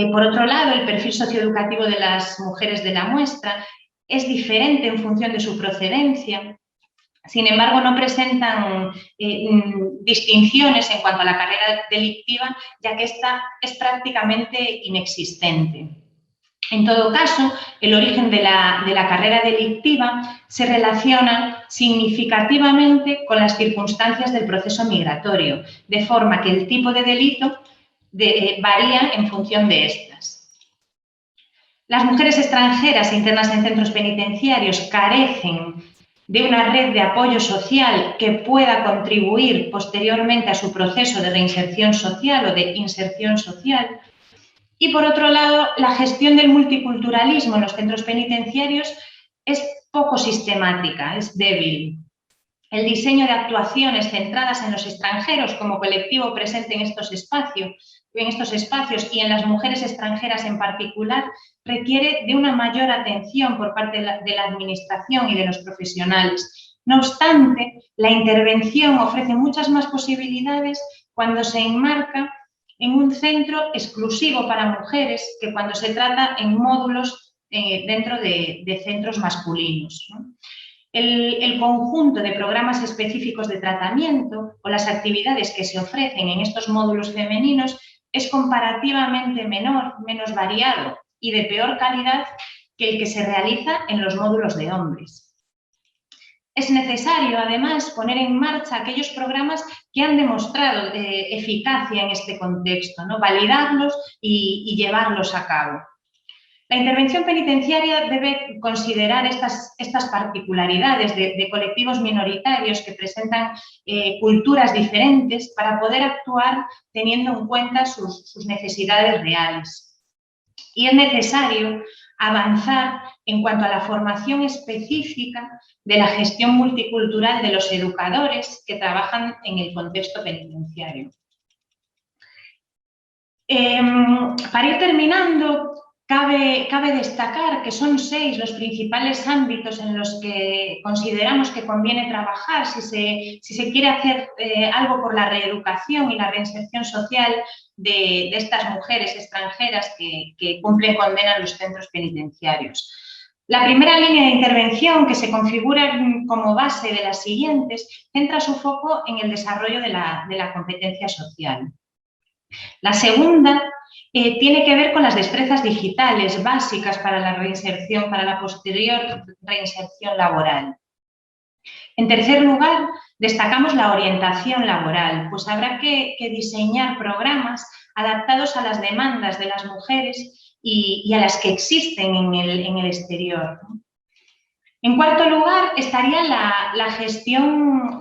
Por otro lado, el perfil socioeducativo de las mujeres de la muestra es diferente en función de su procedencia. Sin embargo, no presentan distinciones en cuanto a la carrera delictiva, ya que esta es prácticamente inexistente. En todo caso, el origen de la carrera delictiva se relaciona significativamente con las circunstancias del proceso migratorio, de forma que el tipo de delito varía en función de estas. Las mujeres extranjeras internas en centros penitenciarios carecen de una red de apoyo social que pueda contribuir posteriormente a su proceso de reinserción social o de inserción social. Y, por otro lado, la gestión del multiculturalismo en los centros penitenciarios es poco sistemática, es débil. El diseño de actuaciones centradas en los extranjeros como colectivo presente en estos espacios y en las mujeres extranjeras en particular requiere de una mayor atención por parte de la Administración y de los profesionales. No obstante, la intervención ofrece muchas más posibilidades cuando se enmarca en un centro exclusivo para mujeres que cuando se trata en módulos dentro de centros masculinos, ¿no? El conjunto de programas específicos de tratamiento o las actividades que se ofrecen en estos módulos femeninos es comparativamente menor, menos variado y de peor calidad que el que se realiza en los módulos de hombres. Es necesario, además, poner en marcha aquellos programas que han demostrado eficacia en este contexto, ¿no? Validarlos y llevarlos a cabo. La intervención penitenciaria debe considerar estas particularidades de colectivos minoritarios que presentan culturas diferentes para poder actuar teniendo en cuenta sus necesidades reales. Y es necesario avanzar en cuanto a la formación específica de la gestión multicultural de los educadores que trabajan en el contexto penitenciario. Para ir terminando, cabe destacar que son 6 los principales ámbitos en los que consideramos que conviene trabajar si se quiere hacer algo por la reeducación y la reinserción social de estas mujeres extranjeras que cumplen condena en los centros penitenciarios. La primera línea de intervención, que se configura como base de las siguientes, centra su foco en el desarrollo de la competencia social. La segunda tiene que ver con las destrezas digitales básicas para la reinserción, para la posterior reinserción laboral. En tercer lugar, destacamos la orientación laboral, pues habrá que diseñar programas adaptados a las demandas de las mujeres y a las que existen en el exterior. En cuarto lugar, estaría la gestión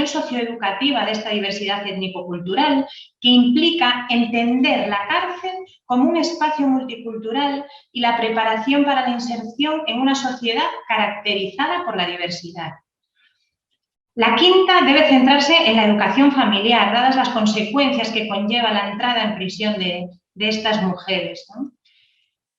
socioeducativa de esta diversidad étnico-cultural, que implica entender la cárcel como un espacio multicultural y la preparación para la inserción en una sociedad caracterizada por la diversidad. La quinta debe centrarse en la educación familiar, dadas las consecuencias que conlleva la entrada en prisión de estas mujeres, ¿no?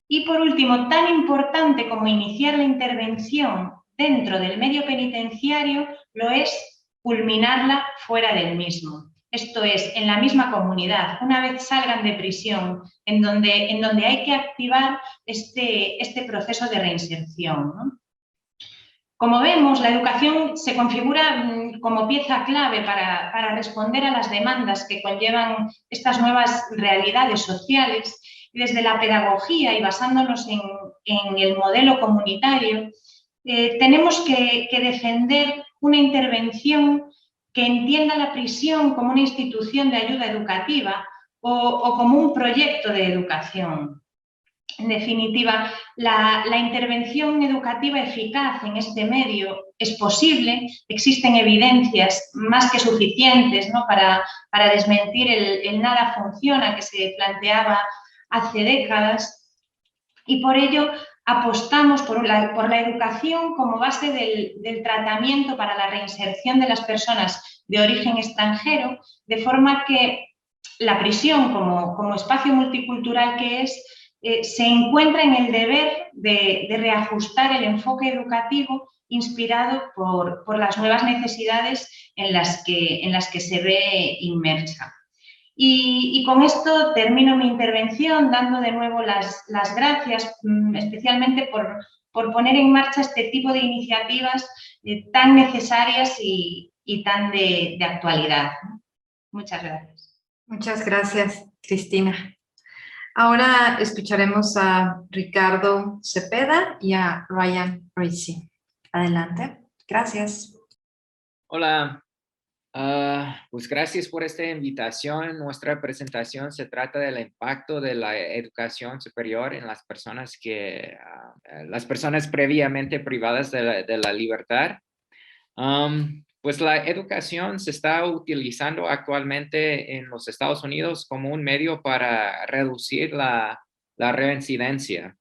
Y por último, tan importante como iniciar la intervención dentro del medio penitenciario, lo es culminarla fuera del mismo. Esto es, en la misma comunidad, una vez salgan de prisión, en donde hay que activar este proceso de reinserción, ¿no? Como vemos, la educación se configura como pieza clave para responder a las demandas que conllevan estas nuevas realidades sociales. Y desde la pedagogía y basándonos en el modelo comunitario, tenemos que defender una intervención que entienda la prisión como una institución de ayuda educativa o como un proyecto de educación. En definitiva, la intervención educativa eficaz en este medio es posible, existen evidencias más que suficientes, ¿no?, para desmentir el nada funciona que se planteaba hace décadas, y por ello apostamos por la educación como base del tratamiento para la reinserción de las personas de origen extranjero, de forma que la prisión como espacio multicultural que es, se encuentra en el deber de reajustar el enfoque educativo inspirado por las nuevas necesidades en las que se ve inmersa. Y con esto termino mi intervención dando de nuevo las gracias, especialmente por poner en marcha este tipo de iniciativas tan necesarias y tan de actualidad. Muchas gracias. Muchas gracias, Cristina. Ahora escucharemos a Ricardo Cepeda y a Ryan Ricci. Adelante. Gracias. Hola. Pues gracias por esta invitación. Nuestra presentación se trata del impacto de la educación superior en las personas previamente privadas de la libertad. Pues la educación se está utilizando actualmente en los Estados Unidos como un medio para reducir la reincidencia.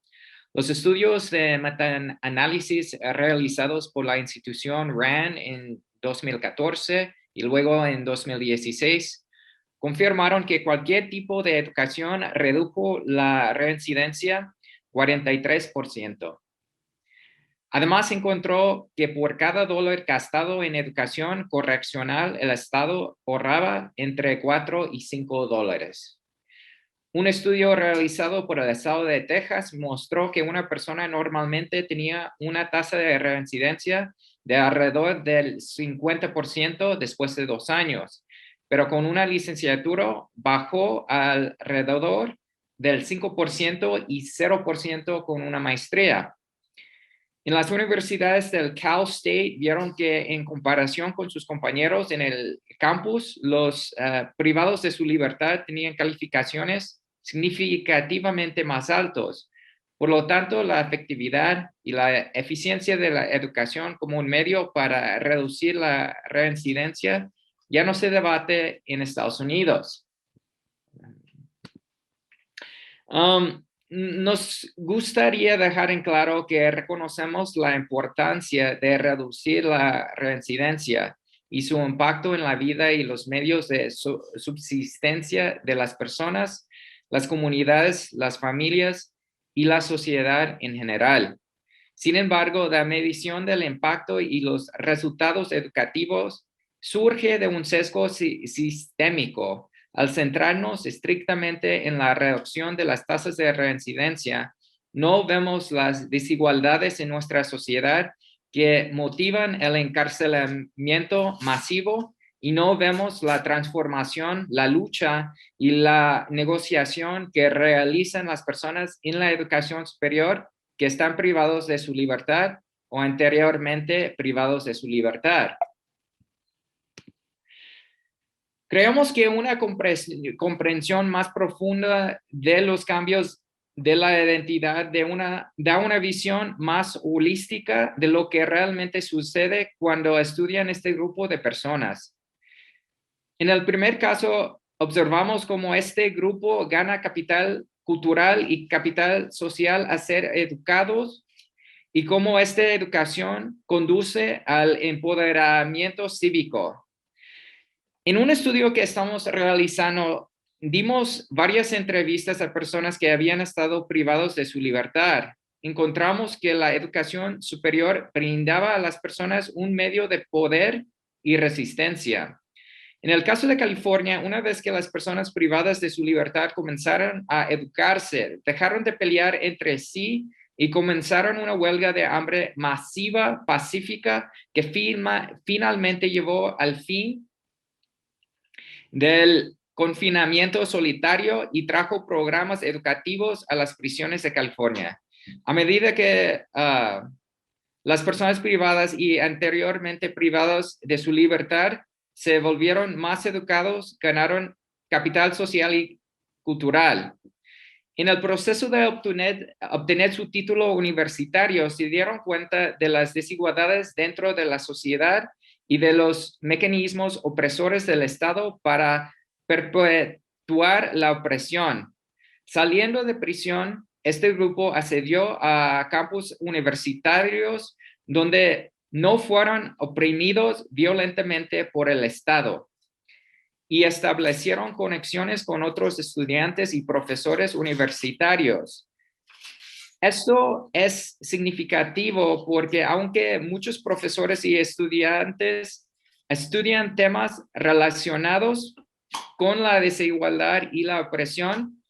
Los estudios de metaanálisis realizados por la institución RAND en 2014 y luego en 2016 confirmaron que cualquier tipo de educación redujo la reincidencia 43%. Además, encontró que por cada $1 gastado en educación correccional, el Estado ahorraba entre $4 y $5. Un estudio realizado por el Estado de Texas mostró que una persona normalmente tenía una tasa de reincidencia de alrededor del 50% después de 2 años, pero con una licenciatura bajó alrededor del 5% y 0% con una maestría. En las universidades del Cal State vieron que en comparación con sus compañeros en el campus, los privados de su libertad tenían calificaciones significativamente más altos, Por lo tanto, la efectividad y la eficiencia de la educación como un medio para reducir la reincidencia ya no se debate en Estados Unidos. Nos gustaría dejar en claro que reconocemos la importancia de reducir la reincidencia y su impacto en la vida y los medios de subsistencia de las personas, las comunidades, las familias y la sociedad en general. Sin embargo, la medición del impacto y los resultados educativos surge de un sesgo sistémico. Al centrarnos estrictamente en la reducción de las tasas de reincidencia, no vemos las desigualdades en nuestra sociedad que motivan el encarcelamiento masivo y no vemos la transformación, la lucha y la negociación que realizan las personas en la educación superior que están privados de su libertad o anteriormente privados de su libertad. Creemos que una comprensión más profunda de los cambios de la identidad da una visión más holística de lo que realmente sucede cuando estudian este grupo de personas. En el primer caso, observamos cómo este grupo gana capital cultural y capital social a ser educados y cómo esta educación conduce al empoderamiento cívico. En un estudio que estamos realizando, dimos varias entrevistas a personas que habían estado privados de su libertad. Encontramos que la educación superior brindaba a las personas un medio de poder y resistencia. En el caso de California, una vez que las personas privadas de su libertad comenzaron a educarse, dejaron de pelear entre sí y comenzaron una huelga de hambre masiva, pacífica, que finalmente llevó al fin del confinamiento solitario y trajo programas educativos a las prisiones de California. A medida que las personas privadas y anteriormente privadas de su libertad se volvieron más educados, ganaron capital social y cultural. En el proceso de obtener su título universitario, se dieron cuenta de las desigualdades dentro de la sociedad y de los mecanismos opresores del Estado para perpetuar la opresión. Saliendo de prisión, este grupo accedió a campus universitarios donde no fueron oprimidos violentamente por el Estado y establecieron conexiones con otros estudiantes y profesores universitarios. Esto es significativo porque aunque muchos profesores y estudiantes estudian temas relacionados con la desigualdad y la opresión,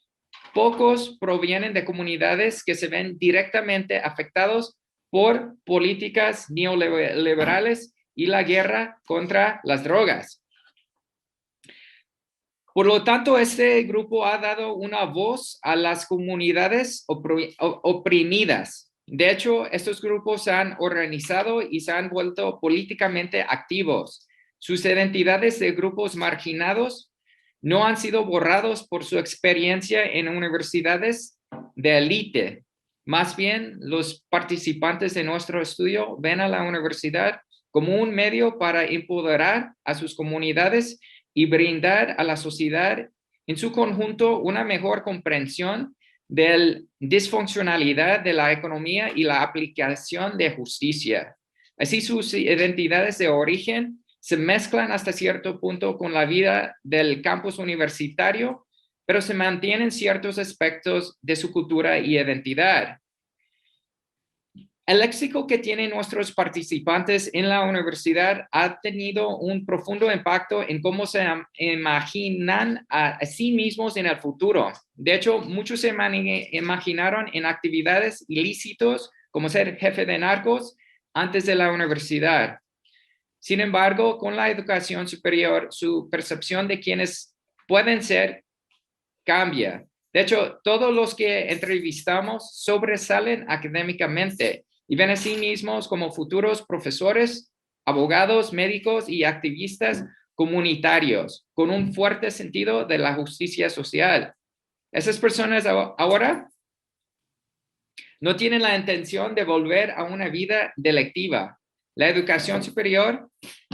pocos provienen de comunidades que se ven directamente afectados por políticas neoliberales y la guerra contra las drogas. Por lo tanto, este grupo ha dado una voz a las comunidades oprimidas. De hecho, estos grupos se han organizado y se han vuelto políticamente activos. Sus identidades de grupos marginados no han sido borrados por su experiencia en universidades de élite. Más bien, los participantes de nuestro estudio ven a la universidad como un medio para empoderar a sus comunidades y brindar a la sociedad en su conjunto una mejor comprensión de la disfuncionalidad de la economía y la aplicación de justicia. Así, sus identidades de origen se mezclan hasta cierto punto con la vida del campus universitario, pero se mantienen ciertos aspectos de su cultura y identidad. El léxico que tienen nuestros participantes en la universidad ha tenido un profundo impacto en cómo se imaginan a sí mismos en el futuro. De hecho, muchos se imaginaron en actividades ilícitas como ser jefe de narcos antes de la universidad. Sin embargo, con la educación superior, su percepción de quiénes pueden ser cambia. De hecho, todos los que entrevistamos sobresalen académicamente y ven a sí mismos como futuros profesores, abogados, médicos y activistas comunitarios con un fuerte sentido de la justicia social. Esas personas ahora No tienen la intención de volver a una vida delictiva. La educación superior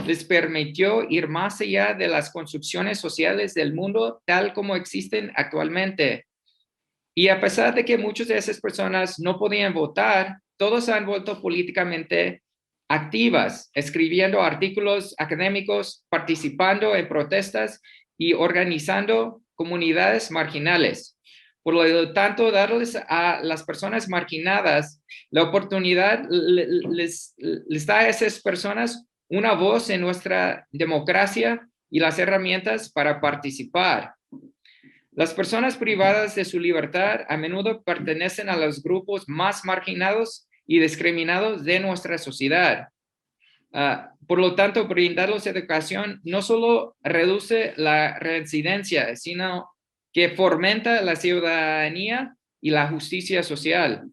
les permitió ir más allá de las construcciones sociales del mundo tal como existen actualmente. Y a pesar de que muchas de esas personas no podían votar, todos se han vuelto políticamente activas, escribiendo artículos académicos, participando en protestas y organizando comunidades marginales. Por lo tanto, darles a las personas marginadas la oportunidad les da a esas personas una voz en nuestra democracia y las herramientas para participar. Las personas privadas de su libertad a menudo pertenecen a los grupos más marginados y discriminados de nuestra sociedad. Por lo tanto, brindarles educación no solo reduce la reincidencia, sino que fomenta la ciudadanía y la justicia social.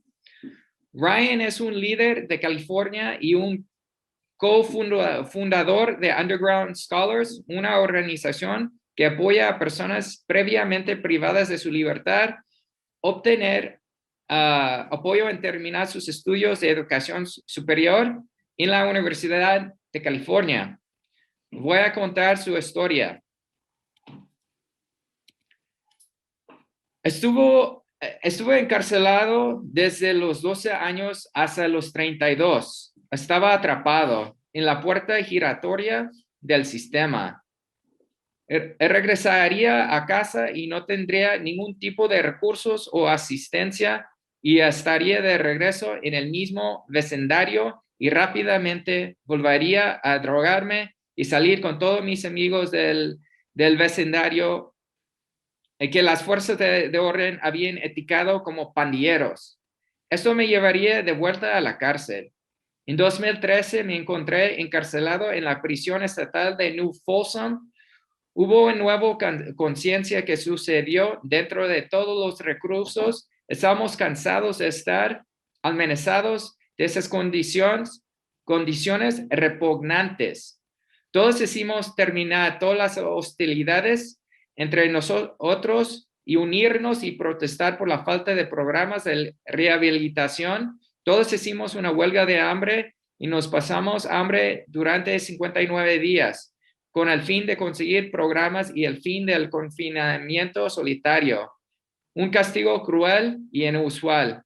Ryan es un líder de California y un cofundador de Underground Scholars, una organización que apoya a personas previamente privadas de su libertad obtener apoyo en terminar sus estudios de educación superior en la Universidad de California. Voy a contar su historia. Estuve encarcelado desde los 12 años hasta los 32. Estaba atrapado en la puerta giratoria del sistema. Regresaría a casa y no tendría ningún tipo de recursos o asistencia y estaría de regreso en el mismo vecindario y rápidamente volvería a drogarme y salir con todos mis amigos del vecindario que las fuerzas de orden habían etiquetado como pandilleros. Esto me llevaría de vuelta a la cárcel. En 2013 me encontré encarcelado en la prisión estatal de New Folsom. Hubo una nueva conciencia que sucedió dentro de todos los reclusos. Estamos cansados de estar amenazados de esas condiciones repugnantes. Todos decimos terminar todas las hostilidades entre nosotros y unirnos y protestar por la falta de programas de rehabilitación. Todos hicimos una huelga de hambre y nos pasamos hambre durante 59 días con el fin de conseguir programas y el fin del confinamiento solitario. Un castigo cruel y inusual.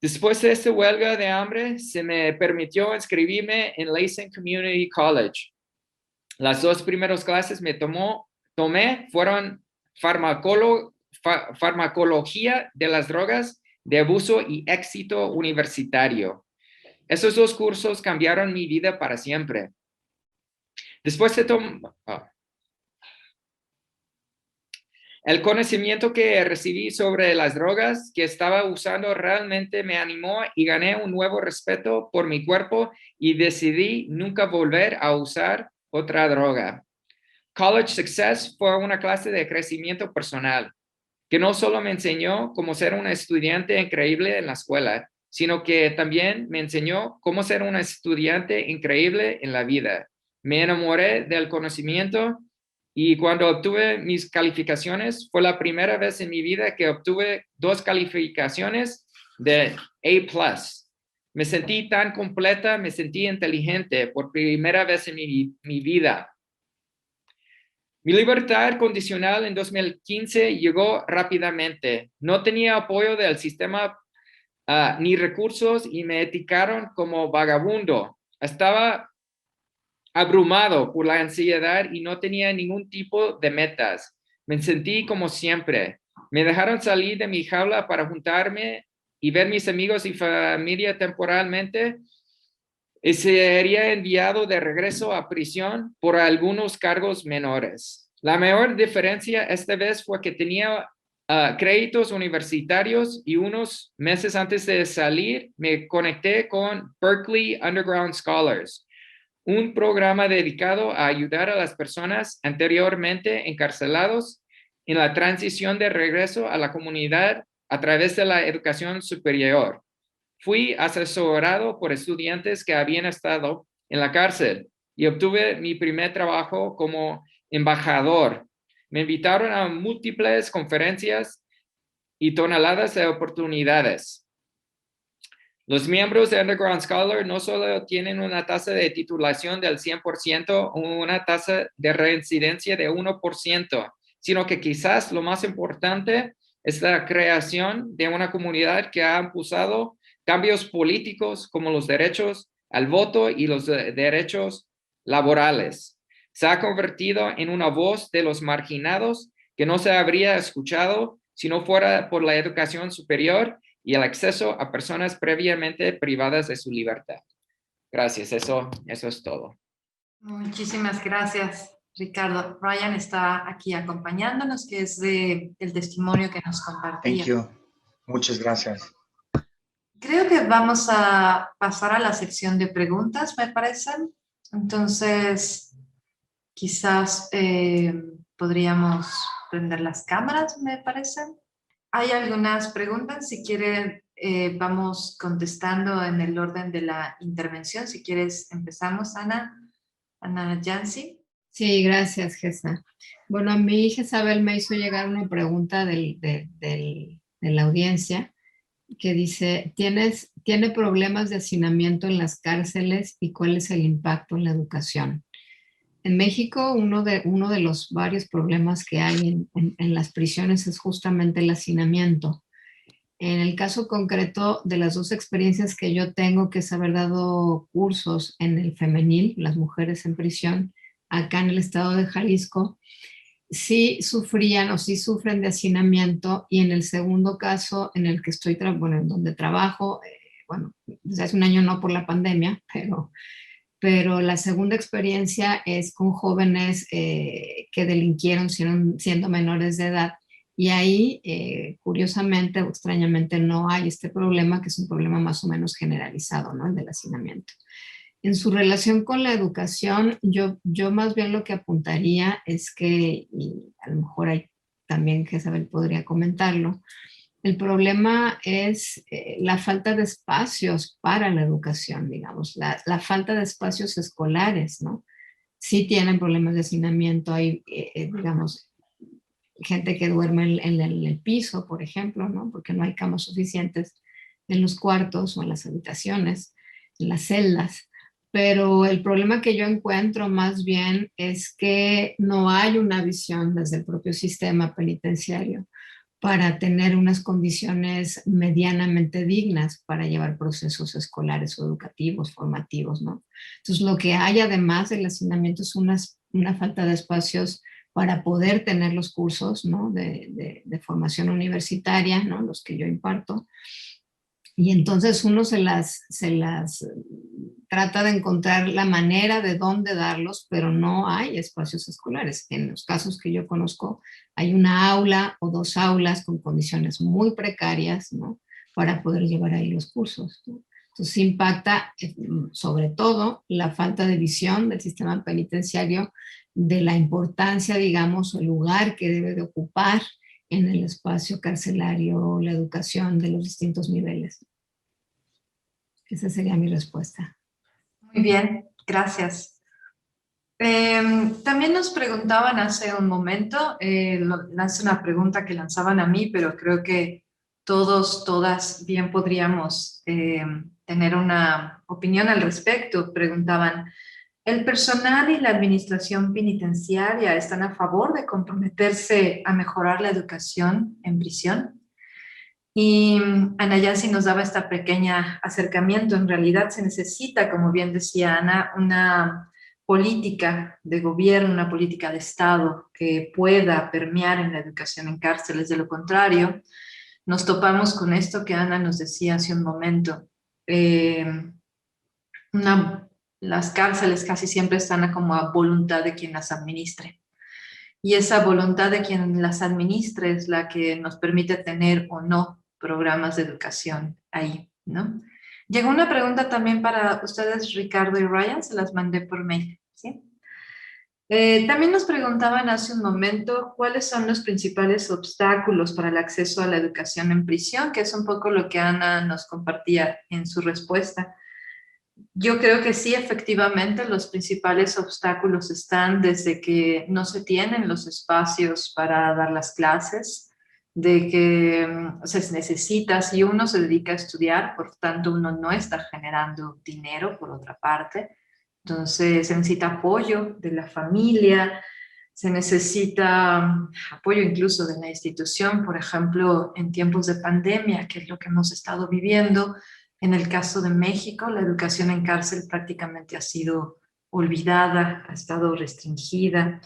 Después de esta huelga de hambre, se me permitió inscribirme en Lansing Community College. Las 2 primeras clases tomé fueron farmacología de las drogas de abuso y éxito universitario. Esos 2 cursos cambiaron mi vida para siempre. Después de el conocimiento que recibí sobre las drogas que estaba usando realmente me animó y gané un nuevo respeto por mi cuerpo y decidí nunca volver a usar otra droga. College Success fue una clase de crecimiento personal que no solo me enseñó cómo ser un estudiante increíble en la escuela, sino que también me enseñó cómo ser un estudiante increíble en la vida. Me enamoré del conocimiento y cuando obtuve mis calificaciones, fue la primera vez en mi vida que obtuve 2 calificaciones de A+. Me sentí tan completa, me sentí inteligente por primera vez en mi vida. Mi libertad condicional en 2015 llegó rápidamente. No tenía apoyo del sistema ni recursos y me etiquetaron como vagabundo. Estaba abrumado por la ansiedad y no tenía ningún tipo de metas. Me sentí como siempre. Me dejaron salir de mi jaula para juntarme y ver mis amigos y familia temporalmente y sería enviado de regreso a prisión por algunos cargos menores. La mayor diferencia esta vez fue que tenía créditos universitarios y unos meses antes de salir me conecté con Berkeley Underground Scholars, un programa dedicado a ayudar a las personas anteriormente encarcelados en la transición de regreso a la comunidad a través de la educación superior. Fui asesorado por estudiantes que habían estado en la cárcel y obtuve mi primer trabajo como embajador. Me invitaron a múltiples conferencias y toneladas de oportunidades. Los miembros de Underground Scholar no solo tienen una tasa de titulación del 100% o una tasa de reincidencia de 1%, sino que quizás lo más importante es la creación de una comunidad que ha impulsado cambios políticos como los derechos al voto y los derechos laborales. Se ha convertido en una voz de los marginados que no se habría escuchado si no fuera por la educación superior y el acceso a personas previamente privadas de su libertad. Gracias, eso es todo. Muchísimas gracias, Ricardo. Ryan está aquí acompañándonos, que es el testimonio que nos compartía. Thank you. Muchas gracias. Creo que vamos a pasar a la sección de preguntas, me parecen. Entonces, quizás podríamos prender las cámaras, me parecen. Hay algunas preguntas, si quieren vamos contestando en el orden de la intervención. Si quieres empezamos, Ana Yancy. Sí, gracias, Gesa. Bueno, a mí Jezabel me hizo llegar una pregunta de la audiencia que dice, ¿tiene problemas de hacinamiento en las cárceles y cuál es el impacto en la educación? En México, uno de los varios problemas que hay en las prisiones es justamente el hacinamiento. En el caso concreto de las dos experiencias que yo tengo, que es haber dado cursos en el femenil, las mujeres en prisión, acá en el estado de Jalisco, sí sufrían o sí sufren de hacinamiento, y en el segundo caso en el que estoy, en donde trabajo, desde hace un año no por la pandemia, pero la segunda experiencia es con jóvenes que delinquieron siendo menores de edad, y ahí curiosamente o extrañamente no hay este problema, que es un problema más o menos generalizado, ¿no? El del hacinamiento. En su relación con la educación, yo más bien lo que apuntaría es que, y a lo mejor hay también que Isabel podría comentarlo, el problema es la falta de espacios para la educación, digamos, la falta de espacios escolares, ¿no? Sí tienen problemas de hacinamiento, hay, digamos, gente que duerme en el piso, por ejemplo, ¿no? Porque no hay camas suficientes en los cuartos o en las habitaciones, en las celdas. Pero el problema que yo encuentro más bien es que no hay una visión desde el propio sistema penitenciario para tener unas condiciones medianamente dignas para llevar procesos escolares o educativos, formativos, ¿no? Entonces, lo que hay además del hacinamiento es una falta de espacios para poder tener los cursos, ¿no? de formación universitaria, ¿no? Los que yo imparto. Y entonces uno se las trata de encontrar la manera de dónde darlos, pero no hay espacios escolares. En los casos que yo conozco, hay una aula o dos aulas con condiciones muy precarias, ¿no? Para poder llevar ahí los cursos, ¿no? Entonces impacta sobre todo la falta de visión del sistema penitenciario de la importancia, digamos, el lugar que debe de ocupar en el espacio carcelario la educación de los distintos niveles. Esa sería mi respuesta. Muy bien, gracias. También nos preguntaban hace un momento, lanzo una pregunta que lanzaban a mí, pero creo que todas bien podríamos tener una opinión al respecto. Preguntaban, ¿el personal y la administración penitenciaria están a favor de comprometerse a mejorar la educación en prisión? Y Ana Yancy nos daba este pequeño acercamiento. En realidad se necesita, como bien decía Ana, una política de gobierno, una política de Estado que pueda permear en la educación en cárceles. De lo contrario, nos topamos con esto que Ana nos decía hace un momento. Las cárceles casi siempre están como a voluntad de quien las administre. Y esa voluntad de quien las administre es la que nos permite tener o no programas de educación ahí, ¿no? Llegó una pregunta también para ustedes, Ricardo y Ryan, se las mandé por mail, ¿sí? También nos preguntaban hace un momento cuáles son los principales obstáculos para el acceso a la educación en prisión, que es un poco lo que Ana nos compartía en su respuesta. Yo creo que sí, efectivamente, los principales obstáculos están desde que no se tienen los espacios para dar las clases, de que se necesita, si uno se dedica a estudiar, por tanto uno no está generando dinero por otra parte, entonces se necesita apoyo de la familia, se necesita apoyo incluso de la institución, por ejemplo, en tiempos de pandemia, que es lo que hemos estado viviendo. En el caso de México, la educación en cárcel prácticamente ha sido olvidada, ha estado restringida.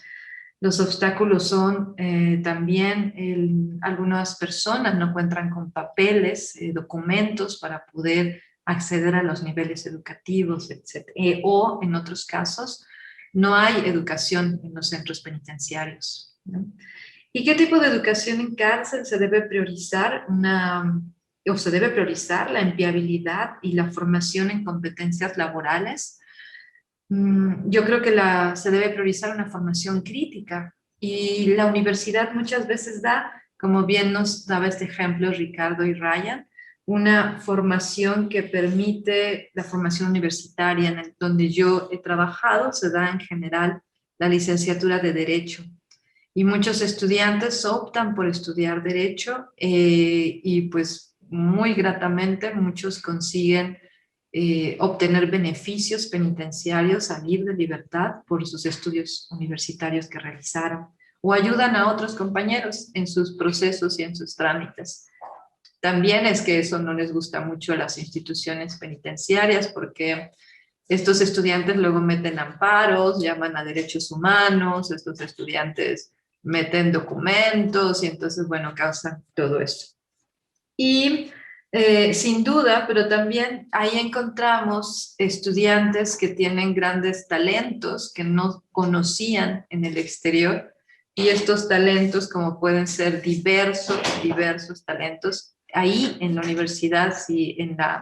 Los obstáculos son también algunas personas no cuentan con papeles, documentos para poder acceder a los niveles educativos, etc. O en otros casos, no hay educación en los centros penitenciarios, ¿no? ¿Y qué tipo de educación en cárcel se debe priorizar? Se debe priorizar la empleabilidad y la formación en competencias laborales. Yo creo que se debe priorizar una formación crítica y la universidad muchas veces da, como bien nos daba este ejemplo Ricardo y Ryan, una formación que permite la formación universitaria. Donde yo he trabajado se da en general la licenciatura de Derecho y muchos estudiantes optan por estudiar Derecho y pues muy gratamente muchos consiguen obtener beneficios penitenciarios, salir de libertad por sus estudios universitarios que realizaron, o ayudan a otros compañeros en sus procesos y en sus trámites. También es que eso no les gusta mucho a las instituciones penitenciarias porque estos estudiantes luego meten amparos, llaman a derechos humanos, estos estudiantes meten documentos y entonces, bueno, causan todo esto. Y sin duda, pero también ahí encontramos estudiantes que tienen grandes talentos que no conocían en el exterior, y estos talentos, como pueden ser diversos talentos, ahí en la universidad,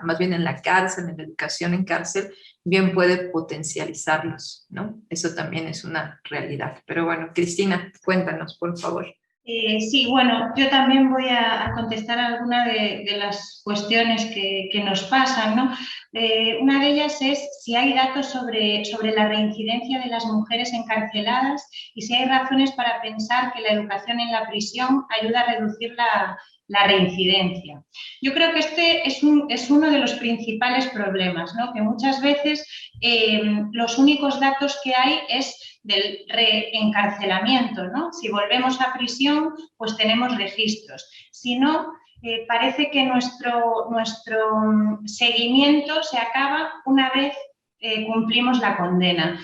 más bien en la cárcel, en la educación en cárcel, bien puede potencializarlos, ¿no? Eso también es una realidad. Pero bueno, Cristina, cuéntanos, por favor. Sí, bueno, yo también voy a contestar algunas de las cuestiones que nos pasan, ¿no? Una de ellas es si hay datos sobre la reincidencia de las mujeres encarceladas y si hay razones para pensar que la educación en la prisión ayuda a reducir la reincidencia. Yo creo que este es uno de los principales problemas, ¿no? Que muchas veces los únicos datos que hay es del reencarcelamiento, ¿no? Si volvemos a prisión, pues tenemos registros. Si no, parece que nuestro seguimiento se acaba una vez cumplimos la condena.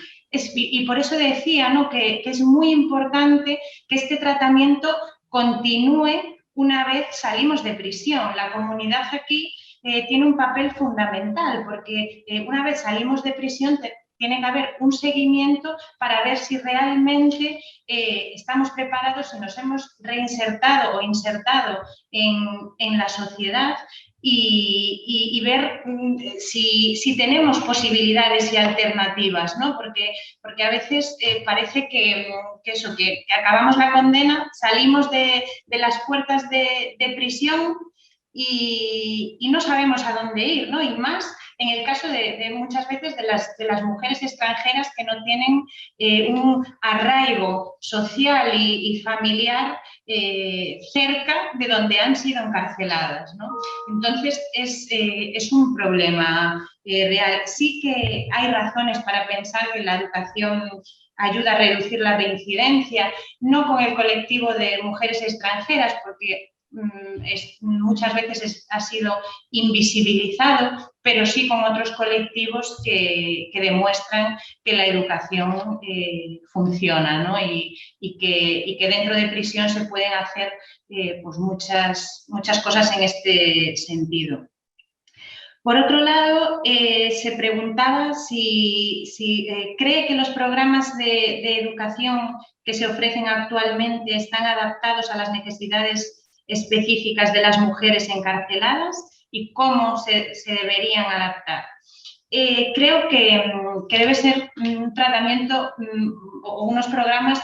Y por eso decía, ¿no? que es muy importante que este tratamiento continúe una vez salimos de prisión. La comunidad aquí tiene un papel fundamental porque una vez salimos de prisión tiene que haber un seguimiento para ver si realmente estamos preparados, si nos hemos reinsertado o insertado en la sociedad y ver si tenemos posibilidades y alternativas, ¿no? Porque a veces parece que acabamos la condena, salimos de las puertas de prisión y no sabemos a dónde ir, ¿no? Y más en el caso de muchas veces de las mujeres extranjeras que no tienen un arraigo social y familiar cerca de donde han sido encarceladas, ¿no? Entonces es un problema real. Sí que hay razones para pensar que la educación ayuda a reducir la reincidencia, no con el colectivo de mujeres extranjeras, porque muchas veces ha sido invisibilizado, pero sí con otros colectivos que demuestran que la educación funciona, ¿no? y que dentro de prisión se pueden hacer pues muchas cosas en este sentido. Por otro lado, se preguntaba si cree que los programas de educación que se ofrecen actualmente están adaptados a las necesidades específicas de las mujeres encarceladas y cómo se deberían adaptar. Creo que debe ser un tratamiento o unos programas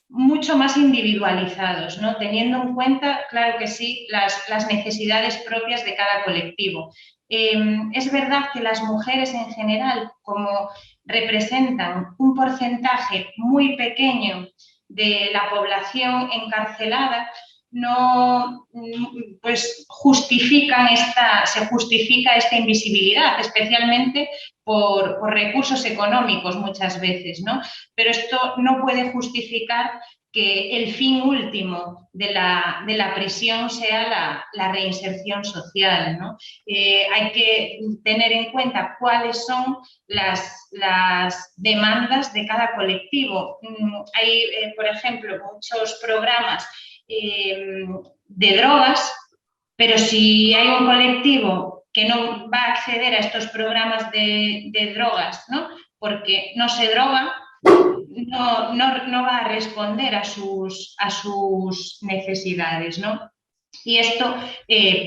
mucho más individualizados, ¿no? Teniendo en cuenta, claro que sí, las necesidades propias de cada colectivo. Es verdad que las mujeres en general, como representan un porcentaje muy pequeño de la población encarcelada, pues se justifica esta invisibilidad, especialmente por recursos económicos muchas veces, ¿no? Pero esto no puede justificar que el fin último de la prisión sea la reinserción social, ¿no? Hay que tener en cuenta cuáles son las demandas de cada colectivo. Hay, por ejemplo, muchos programas de drogas, pero si hay un colectivo que no va a acceder a estos programas de drogas, ¿no? Porque no se droga, no va a responder a sus necesidades, ¿no? Y esto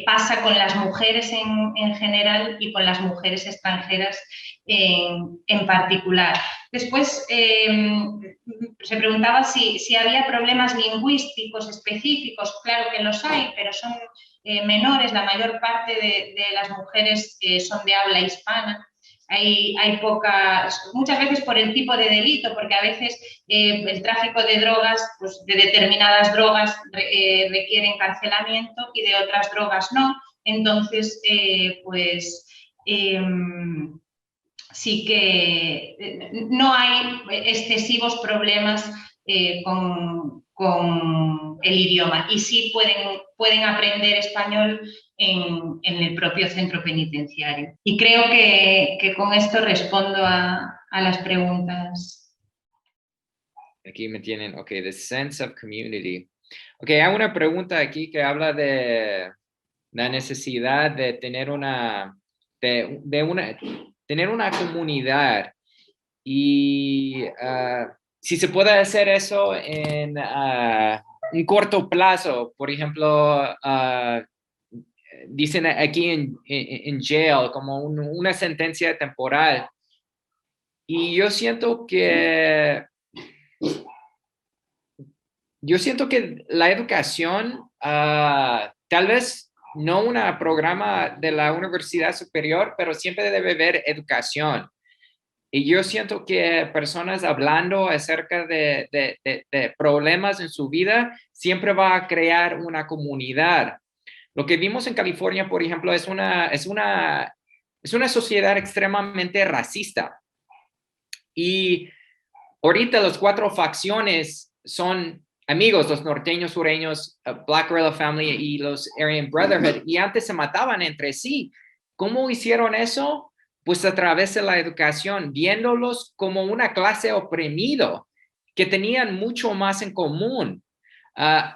pasa con las mujeres en general y con las mujeres extranjeras en particular. Después se preguntaba si había problemas lingüísticos específicos. Claro que los hay, pero son menores. La mayor parte de las mujeres son de habla hispana. Hay pocas, muchas veces por el tipo de delito, porque a veces el tráfico de drogas, pues de determinadas drogas requiere encarcelamiento y de otras drogas no. Entonces, sí que no hay excesivos problemas con el idioma, y sí pueden aprender español en el propio centro penitenciario. Y creo que con esto respondo a las preguntas. Aquí me tienen, ok, the sense of community. Ok, hay una pregunta aquí que habla de la necesidad de tener tener una comunidad, y si se puede hacer eso en un corto plazo. Por ejemplo, dicen aquí en jail, como una sentencia temporal. Y yo siento que la educación, tal vez no un programa de la universidad superior, pero siempre debe haber educación. Y yo siento que personas hablando acerca de problemas en su vida siempre va a crear una comunidad. Lo que vimos en California, por ejemplo, es una sociedad extremadamente racista. Y ahorita las 4 facciones son amigos, los norteños, sureños, Black Guerrilla Family y los Aryan Brotherhood, y antes se mataban entre sí. ¿Cómo hicieron eso? Pues a través de la educación, viéndolos como una clase oprimida, que tenían mucho más en común,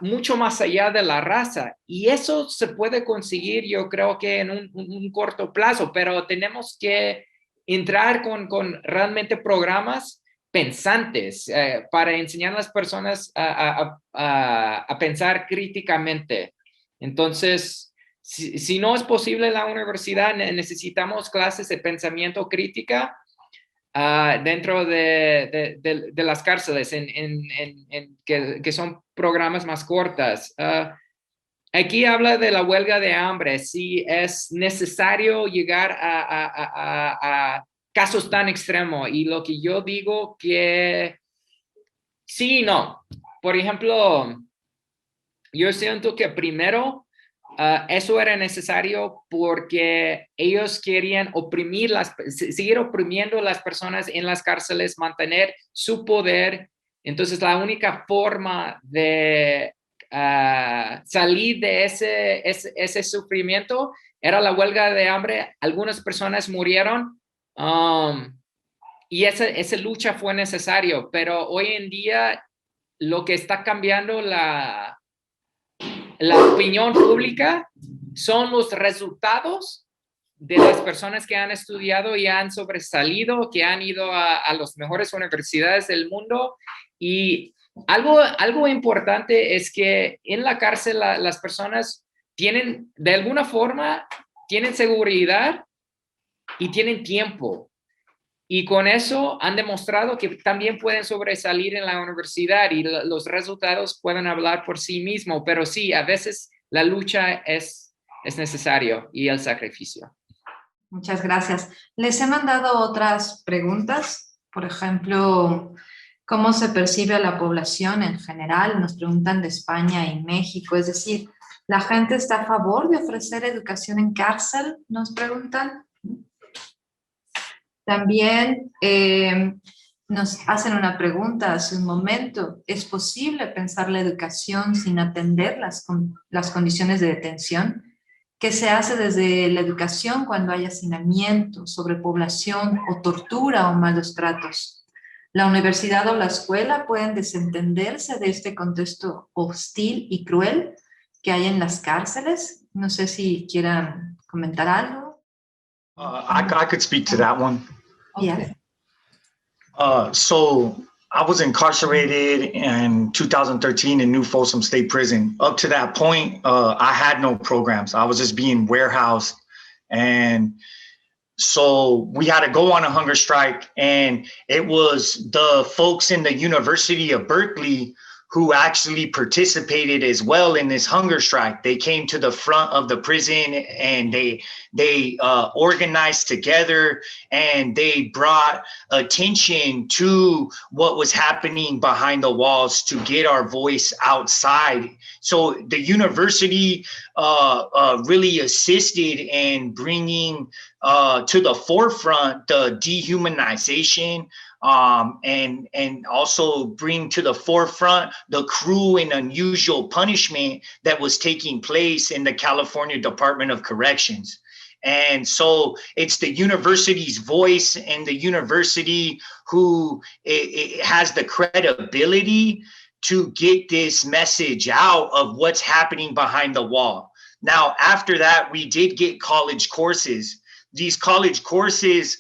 mucho más allá de la raza. Y eso se puede conseguir, yo creo que en un corto plazo, pero tenemos que entrar con realmente programas pensantes para enseñar a las personas a pensar críticamente. Entonces, si no es posible en la universidad, necesitamos clases de pensamiento crítica dentro de las cárceles, que son programas más cortas. Aquí habla de la huelga de hambre, si es necesario llegar a casos tan extremos, y lo que yo digo que sí y no. Por ejemplo, yo siento que primero eso era necesario porque ellos querían seguir oprimiendo a las personas en las cárceles, mantener su poder. Entonces la única forma de salir de ese sufrimiento era la huelga de hambre. Algunas personas murieron y esa lucha fue necesario, pero hoy en día lo que está cambiando la opinión pública son los resultados de las personas que han estudiado y han sobresalido, que han ido a las mejores universidades del mundo. Y algo importante es que en la cárcel las personas tienen, de alguna forma, tienen seguridad y tienen tiempo. Y con eso han demostrado que también pueden sobresalir en la universidad, y los resultados pueden hablar por sí mismos. Pero sí, a veces la lucha es necesario, y el sacrificio. Muchas gracias. Les he mandado otras preguntas. Por ejemplo, ¿Cómo se percibe a la población en general? Nos preguntan de España y México, es decir, ¿la gente está a favor de ofrecer educación en cárcel? Nos preguntan. También nos hacen una pregunta hace un momento. ¿Es posible pensar la educación sin atender las condiciones de detención? ¿Qué se hace desde la educación cuando hay hacinamiento, sobrepoblación o tortura o malos tratos? ¿La universidad o la escuela pueden desentenderse de este contexto hostil y cruel que hay en las cárceles? No sé si quieran comentar algo. I could speak to that one. Yes. So I was incarcerated in 2013 in New Folsom State Prison. Up to that point, I had no programs. I was just being warehoused. And so we had to go on a hunger strike. And it was the folks in the University of Berkeley who actually participated as well in this hunger strike. They came to the front of the prison and they organized together and they brought attention to what was happening behind the walls to get our voice outside. So the university really assisted in bringing to the forefront the dehumanization and also bring to the forefront the cruel and unusual punishment that was taking place in the California Department of Corrections. And so it's the university's voice and the university who it has the credibility to get this message out of what's happening behind the wall. Now, after that, we did get college courses. These college courses,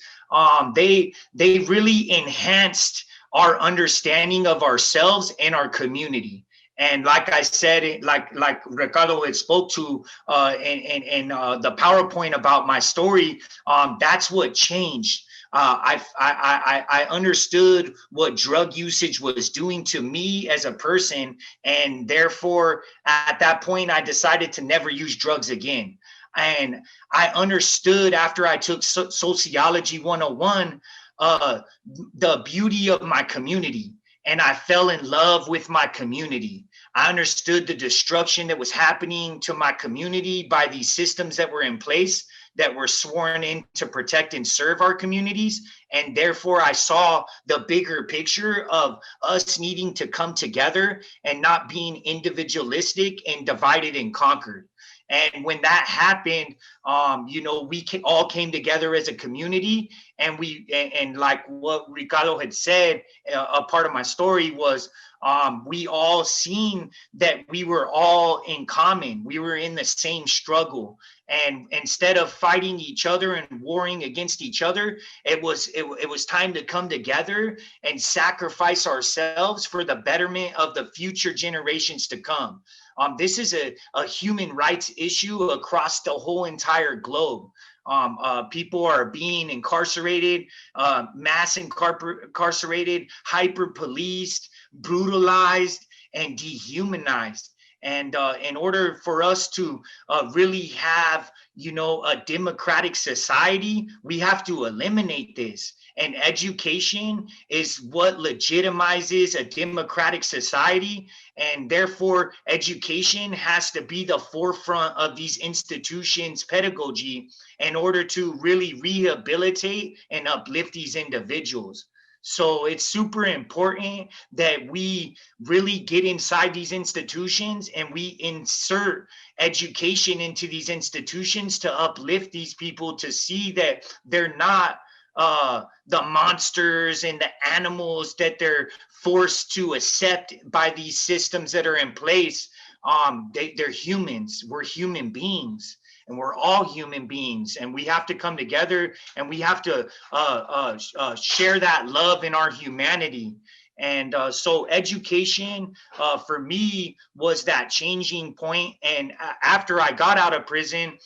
they really enhanced our understanding of ourselves and our community. And like I said, like Ricardo had spoke to in the PowerPoint about my story, that's what changed. I understood what drug usage was doing to me as a person, and therefore, at that point, I decided to never use drugs again. And I understood after I took Sociology 101, the beauty of my community. And I fell in love with my community. I understood the destruction that was happening to my community by these systems that were in place that were sworn in to protect and serve our communities. And therefore, I saw the bigger picture of us needing to come together and not being individualistic and divided and conquered. And when that happened, we all came together as a community, and like what Ricardo had said, a part of my story was we all seen that we were all in common. We were in the same struggle. And instead of fighting each other and warring against each other, it was time to come together and sacrifice ourselves for the betterment of the future generations to come. This is a human rights issue across the whole entire globe. People are being incarcerated, mass incarcerated, hyper-policed, brutalized, and dehumanized. And in order for us to really have, a democratic society, we have to eliminate this. And education is what legitimizes a democratic society. And therefore, education has to be the forefront of these institutions' pedagogy in order to really rehabilitate and uplift these individuals. So it's super important that we really get inside these institutions and we insert education into these institutions to uplift these people, to see that they're not the monsters and the animals that they're forced to accept by these systems that are in place. They're humans. We're human beings. And we're all human beings, and we have to come together and we have to share that love in our humanity. And so education for me was that changing point. And after I got out of prison,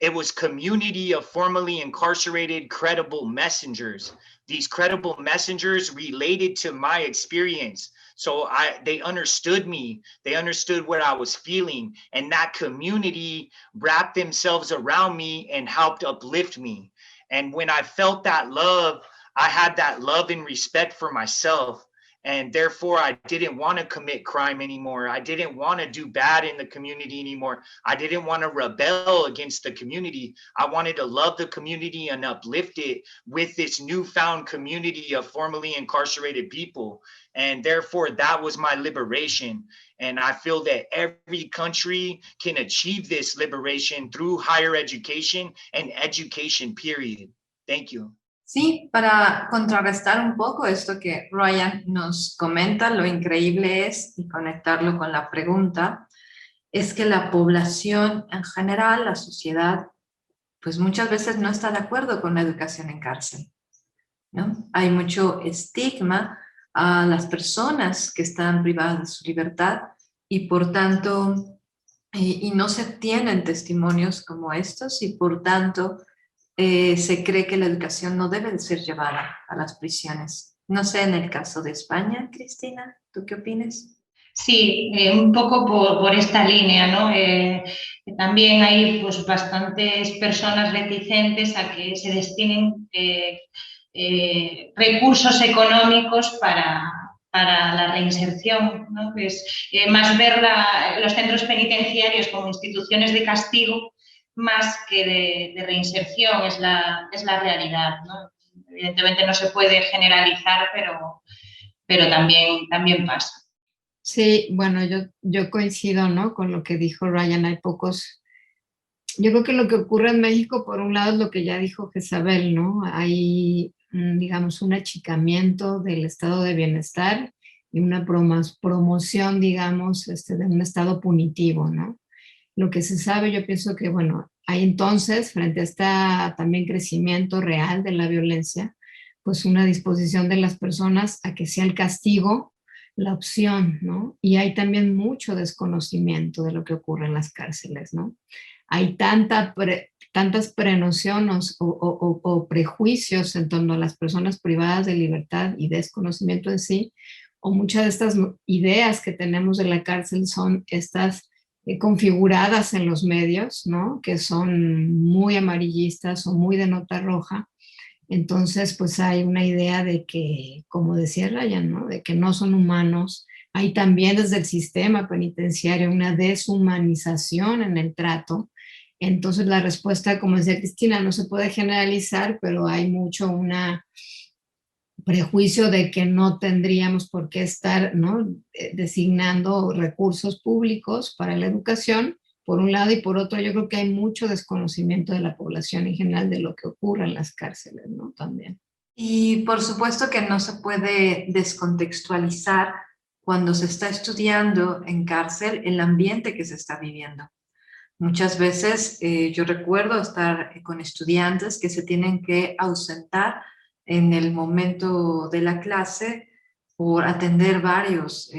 it was community of formerly incarcerated credible messengers. These credible messengers related to my experience. So they understood me, they understood what I was feeling, and that community wrapped themselves around me and helped uplift me. And when I felt that love, I had that love and respect for myself. And therefore, I didn't want to commit crime anymore. I didn't want to do bad in the community anymore. I didn't want to rebel against the community. I wanted to love the community and uplift it with this newfound community of formerly incarcerated people. And therefore, that was my liberation. And I feel that every country can achieve this liberation through higher education and education, period. Thank you. Sí, para contrarrestar un poco esto que Ryan nos comenta, lo increíble es, y conectarlo con la pregunta, es que la población en general, la sociedad, pues muchas veces no está de acuerdo con la educación en cárcel, ¿no? Hay mucho estigma a las personas que están privadas de su libertad y por tanto, y no se tienen testimonios como estos y por tanto, se cree que la educación no debe de ser llevada a las prisiones. No sé, en el caso de España, Cristina, ¿tú qué opinas? Sí, un poco por esta línea, ¿no? También hay pues, bastantes personas reticentes a que se destinen recursos económicos para la reinserción, ¿no? Es más ver los centros penitenciarios como instituciones de castigo más que de reinserción, es la realidad, ¿no? Evidentemente no se puede generalizar, pero también pasa. Sí, bueno, yo coincido, ¿no? Con lo que dijo Ryan, hay pocos. Yo creo que lo que ocurre en México, por un lado, es lo que ya dijo Jezabel, ¿no? Hay, digamos, un achicamiento del estado de bienestar y una promoción, digamos, de un estado punitivo, ¿no? Lo que se sabe, yo pienso que, bueno, hay entonces, frente a este también crecimiento real de la violencia, pues una disposición de las personas a que sea el castigo la opción, ¿no? Y hay también mucho desconocimiento de lo que ocurre en las cárceles, ¿no? Hay tantas prenociones o prejuicios en torno a las personas privadas de libertad y desconocimiento en sí, o muchas de estas ideas que tenemos de la cárcel son estas configuradas en los medios, ¿no? Que son muy amarillistas o muy de nota roja. Entonces, pues hay una idea de que, como decía Ryan, ¿no? De que no son humanos. Hay también desde el sistema penitenciario una deshumanización en el trato. Entonces, la respuesta, como decía Cristina, no se puede generalizar, pero hay mucho una prejuicio de que no tendríamos por qué estar, ¿no? Designando recursos públicos para la educación, por un lado, y por otro, yo creo que hay mucho desconocimiento de la población en general de lo que ocurre en las cárceles, ¿no? También. Y por supuesto que no se puede descontextualizar cuando se está estudiando en cárcel el ambiente que se está viviendo. Muchas veces yo recuerdo estar con estudiantes que se tienen que ausentar en el momento de la clase por atender varios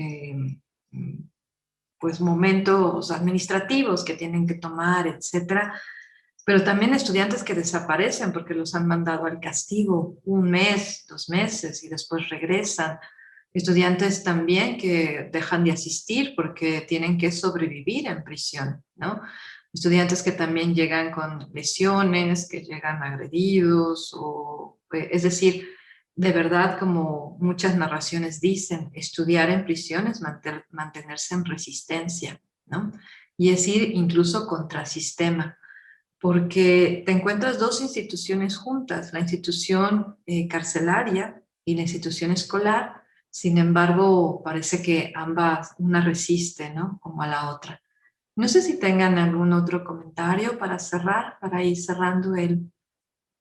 pues momentos administrativos que tienen que tomar, etcétera, pero también estudiantes que desaparecen porque los han mandado al castigo 1 mes, 2 meses y después regresan. Estudiantes también que dejan de asistir porque tienen que sobrevivir en prisión, ¿no? Estudiantes que también llegan con lesiones, que llegan agredidos, es decir, de verdad, como muchas narraciones dicen, estudiar en prisión es mantenerse en resistencia, ¿no? Y es ir incluso contrasistema, porque te encuentras 2 instituciones juntas, la institución carcelaria y la institución escolar. Sin embargo, parece que ambas, una resiste, ¿no? Como a la otra. No sé si tengan algún otro comentario para cerrar, para ir cerrando el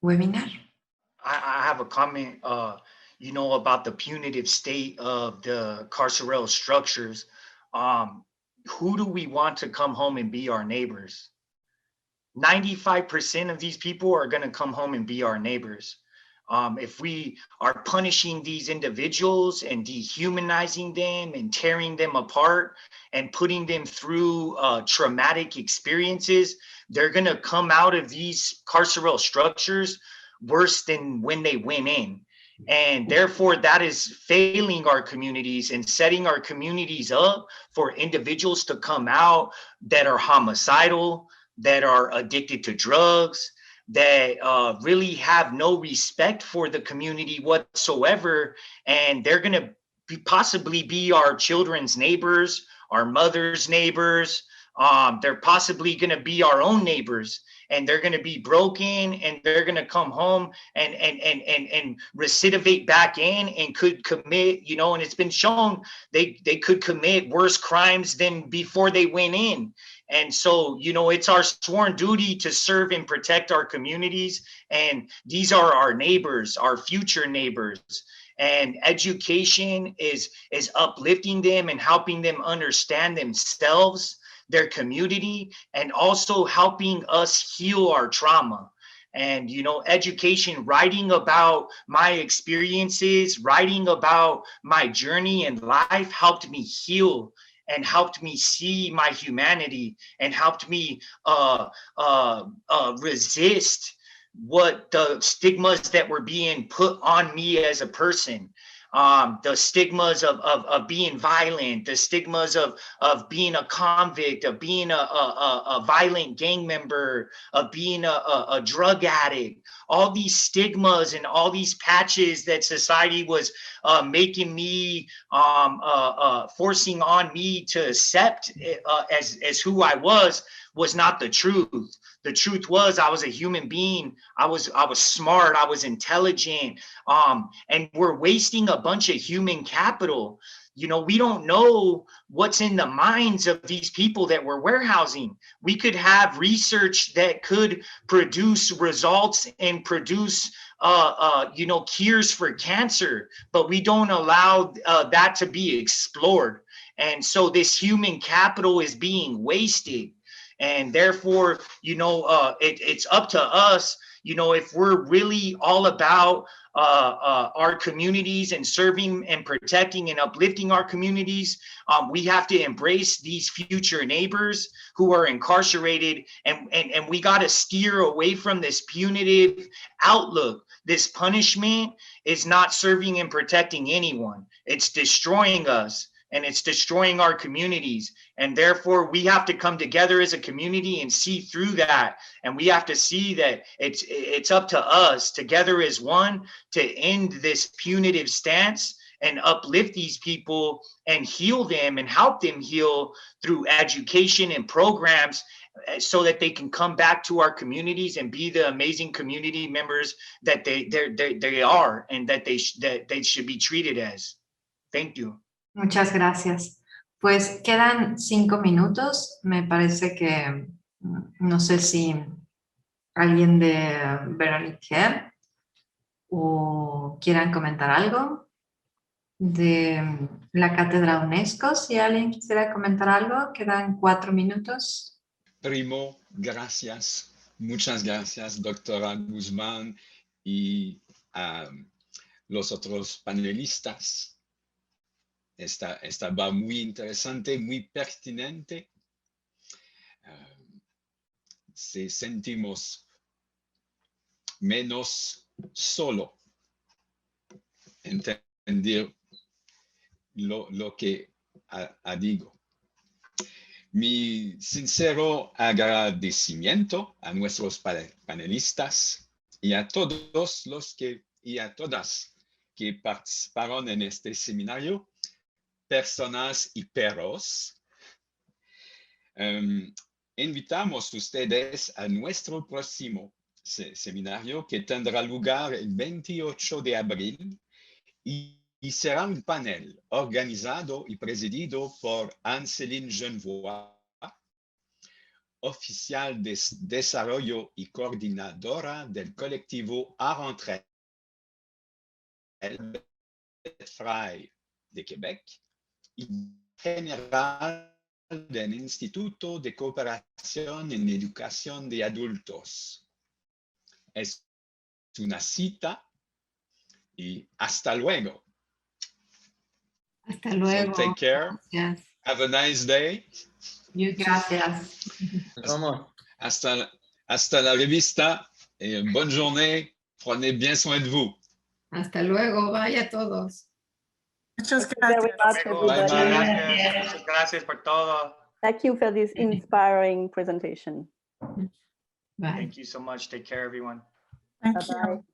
webinar. I have a comment, about the punitive state of the carceral structures. Who do we want to come home and be our neighbors? 95% of these people are going to come home and be our neighbors. If we are punishing these individuals and dehumanizing them and tearing them apart and putting them through traumatic experiences, they're going to come out of these carceral structures worse than when they went in. And therefore, that is failing our communities and setting our communities up for individuals to come out that are homicidal, that are addicted to drugs, that really have no respect for the community whatsoever. And they're going to possibly be our children's neighbors, our mother's neighbors. They're possibly going to be our own neighbors, and they're going to be broken, and they're going to come home and recidivate back in and could commit, you know, and it's been shown they could commit worse crimes than before they went in. And so, you know, it's our sworn duty to serve and protect our communities. And these are our neighbors, our future neighbors. And education is uplifting them and helping them understand themselves, their community, and also helping us heal our trauma. And, you know, education, writing about my experiences, writing about my journey in life helped me heal and helped me see my humanity and helped me resist what the stigmas that were being put on me as a person. The stigmas of being violent, the stigmas of being a convict, of being a violent gang member, of being a drug addict, all these stigmas and all these patches that society was making me, forcing on me to accept as who I was not the truth. The truth was I was a human being. I was smart. I was intelligent. And we're wasting a bunch of human capital. You know, we don't know what's in the minds of these people that we're warehousing. We could have research that could produce results and produce, you know, cures for cancer, but we don't allow that to be explored. And so this human capital is being wasted. And therefore, you know, it's up to us, you know, if we're really all about our communities and serving and protecting and uplifting our communities, we have to embrace these future neighbors who are incarcerated, and we got to steer away from this punitive outlook. This punishment is not serving and protecting anyone. It's destroying us. And it's destroying our communities. And therefore, we have to come together as a community and see through that. And we have to see that it's up to us, together as one, to end this punitive stance and uplift these people and heal them and help them heal through education and programs, so that they can come back to our communities and be the amazing community members that they are, and that they should be treated as. Thank you. Muchas gracias. Pues quedan 5 minutos. Me parece que no sé si alguien de Veronique o quieran comentar algo de la Cátedra UNESCO. Si alguien quisiera comentar algo, quedan 4 minutos. Primo, gracias. Muchas gracias, doctora Guzmán, y a los otros panelistas. Estaba muy interesante, muy pertinente. Se sentimos menos solo. Entender lo que digo. Mi sincero agradecimiento a nuestros panelistas y a todos y a todas que participaron en este seminario, personas y perros. Invitamos a ustedes a nuestro próximo seminario, que tendrá lugar el 28 de abril y será un panel organizado y presidido por Anne-Céline Genevois, oficial de desarrollo y coordinadora del colectivo Art Entre Elles de Québec, y general del Instituto de Cooperación en Educación de Adultos. Es una cita y hasta luego. Hasta luego. So take care. Gracias. Have a nice day. Gracias. Vamos. Hasta la revista. Bonne journée. Prenez bien soin de vous. Hasta luego. Bye a todos. Muchas Thank you very much, gracias. everybody. Muchas gracias por todo. Thank you for this inspiring presentation. Bye. Thank you so much. Take care, everyone. Thank Bye-bye. you.